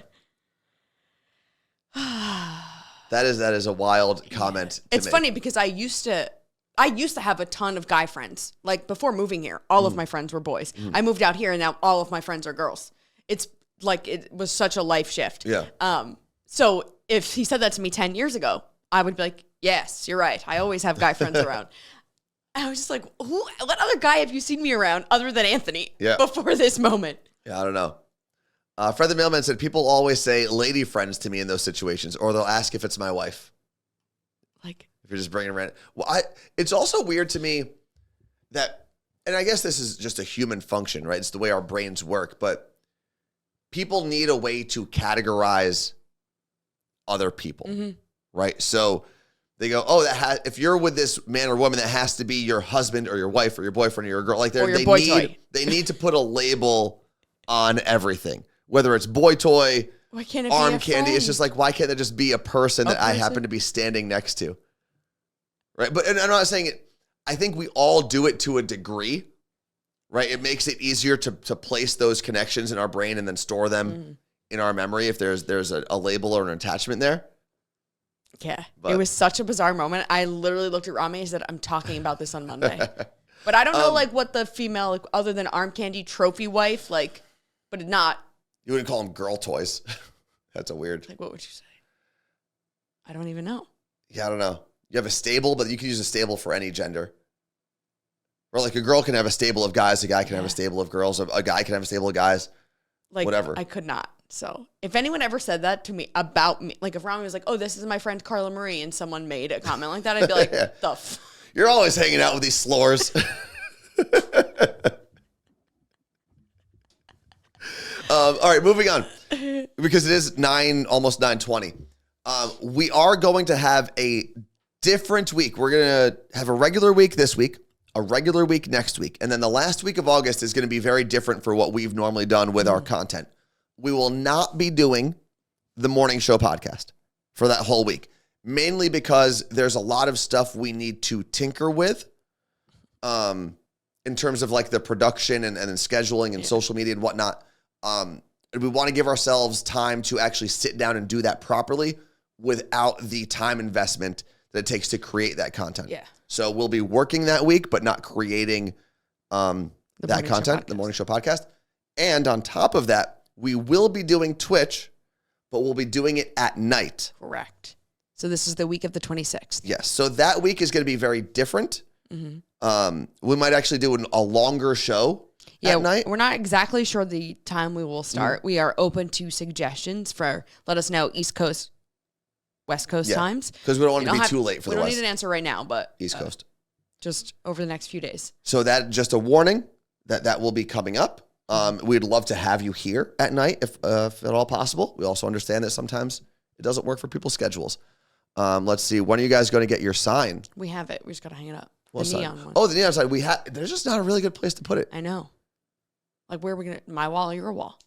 Speaker 1: That is a wild comment.
Speaker 2: It's funny because I used to have a ton of guy friends. Like before moving here, all of my friends were boys. I moved out here and now all of my friends are girls. It's like it was such a life shift.
Speaker 1: Yeah.
Speaker 2: So if he said that to me 10 years ago, I would be like, yes, you're right. I always have guy friends around. And I was just like, what other guy have you seen me around other than Anthony before this moment?
Speaker 1: Yeah, I don't know. Fred the Mailman said, people always say lady friends to me in those situations, or they'll ask if it's my wife.
Speaker 2: Like,
Speaker 1: if you're just bringing around. Well, it's also weird to me that, and I guess this is just a human function, right? It's the way our brains work, but people need a way to categorize other people, right? So they go, oh, if you're with this man or woman, that has to be your husband or your wife or your boyfriend or your girl. Like they need to put a label on everything. Whether it's boy toy,
Speaker 2: Why can't it
Speaker 1: arm
Speaker 2: be a
Speaker 1: candy.
Speaker 2: friend?
Speaker 1: It's just like, why can't it just be a person that I happen to be standing next to? Right. But and I'm not saying it. I think we all do it to a degree, right? It makes it easier to place those connections in our brain and then store them in our memory if there's a label or an attachment there.
Speaker 2: Yeah. It was such a bizarre moment. I literally looked at Rami and said, I'm talking about this on Monday. But I don't know like what the female, like, other than arm candy, trophy wife, like, but not.
Speaker 1: You wouldn't call them girl toys. That's a weird.
Speaker 2: Like, what would you say? I don't even know.
Speaker 1: Yeah, I don't know. You have a stable, but you can use a stable for any gender. Or like a girl can have a stable of guys, a guy can have a stable of girls, a guy can have a stable of guys. Like, whatever.
Speaker 2: I could not. So if anyone ever said that to me about me, like if Rami was like, oh, this is my friend Carla Marie, and someone made a comment like that, I'd be like,
Speaker 1: You're always hanging out with these slores. All right, moving on. Because it is almost 9:20. We are going to have a different week. We're going to have a regular week this week, a regular week next week, and then the last week of August is going to be very different for what we've normally done with our content. We will not be doing the morning show podcast for that whole week, mainly because there's a lot of stuff we need to tinker with in terms of like the production and scheduling and social media and whatnot. We want to give ourselves time to actually sit down and do that properly without the time investment that it takes to create that content. Yeah. So we'll be working that week, but not creating that content, the morning show podcast. And on top of that, we will be doing Twitch, but we'll be doing it at night.
Speaker 2: Correct. So this is the week of the 26th.
Speaker 1: Yes. So that week is going to be very different. Mm-hmm. We might actually do a longer show at night.
Speaker 2: We're not exactly sure the time we will start. Mm-hmm. We are open to suggestions let us know East Coast, West Coast times.
Speaker 1: Because we don't want to be too late for the West.
Speaker 2: We don't need an answer right now, but
Speaker 1: East Coast.
Speaker 2: Just over the next few days.
Speaker 1: So that just a warning that will be coming up. We'd love to have you here at night if at all possible. We also understand that sometimes it doesn't work for people's schedules. Let's see. When are you guys going to get your sign?
Speaker 2: We have it. We just got to hang it up.
Speaker 1: The neon one. Oh, the neon sign. There's just not a really good place to put it.
Speaker 2: I know. Like, where are we going to... My wall or your wall?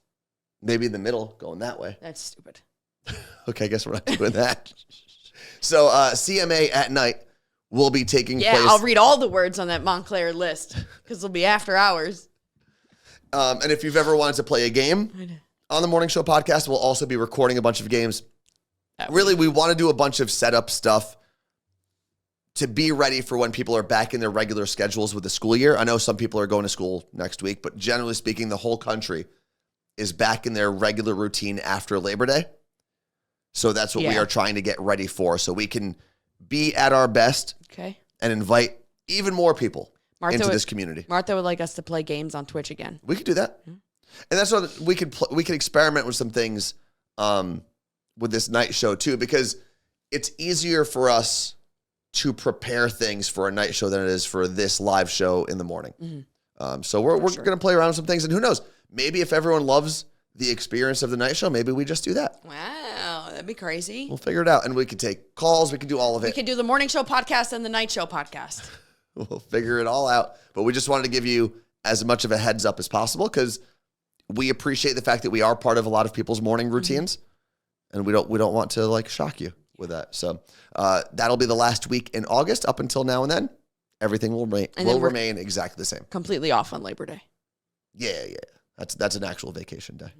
Speaker 1: Maybe in the middle, going that way.
Speaker 2: That's stupid.
Speaker 1: Okay, I guess we're not doing that. So, CMA at night will be taking place...
Speaker 2: Yeah, I'll read all the words on that Montclair list, because it'll be after hours.
Speaker 1: And if you've ever wanted to play a game on the Morning Show podcast, we'll also be recording a bunch of games. Really, we want to do a bunch of setup stuff to be ready for when people are back in their regular schedules with the school year. I know some people are going to school next week, but generally speaking, the whole country is back in their regular routine after Labor Day. So that's what we are trying to get ready for, so we can be at our best and invite even more people into this community.
Speaker 2: Martha would like us to play games on Twitch again.
Speaker 1: We could do that. Mm-hmm. And that's what we could experiment with some things with this night show too, because it's easier for us to prepare things for a night show than it is for this live show in the morning. Mm-hmm. So we're going to play around with some things, and who knows, maybe if everyone loves the experience of the night show, maybe we just do that.
Speaker 2: Wow, that'd be crazy.
Speaker 1: We'll figure it out, and we could take calls. We could do all of it.
Speaker 2: We could do the morning show podcast and the night show podcast.
Speaker 1: We'll figure it all out. But we just wanted to give you as much of a heads up as possible, because we appreciate the fact that we are part of a lot of people's morning routines, and we don't want to like shock you with that. So that'll be the last week in August. Up until now and then, everything will remain exactly the same.
Speaker 2: Completely off on Labor Day.
Speaker 1: Yeah. That's an actual vacation day.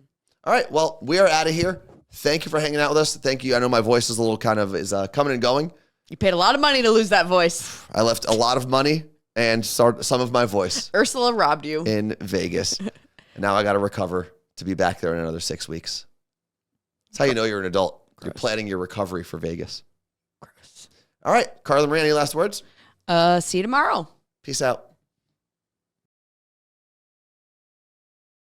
Speaker 1: All right. Well, we are out of here. Thank you for hanging out with us. Thank you. I know my voice is a little coming and going.
Speaker 2: You paid a lot of money to lose that voice.
Speaker 1: I left a lot of money and some of my voice.
Speaker 2: Ursula robbed you.
Speaker 1: In Vegas. And now I got to recover to be back there in another 6 weeks. That's how you know you're an adult. Gross. You're planning your recovery for Vegas. Gross. All right. Carla Marie, any last words?
Speaker 2: See you tomorrow.
Speaker 1: Peace out.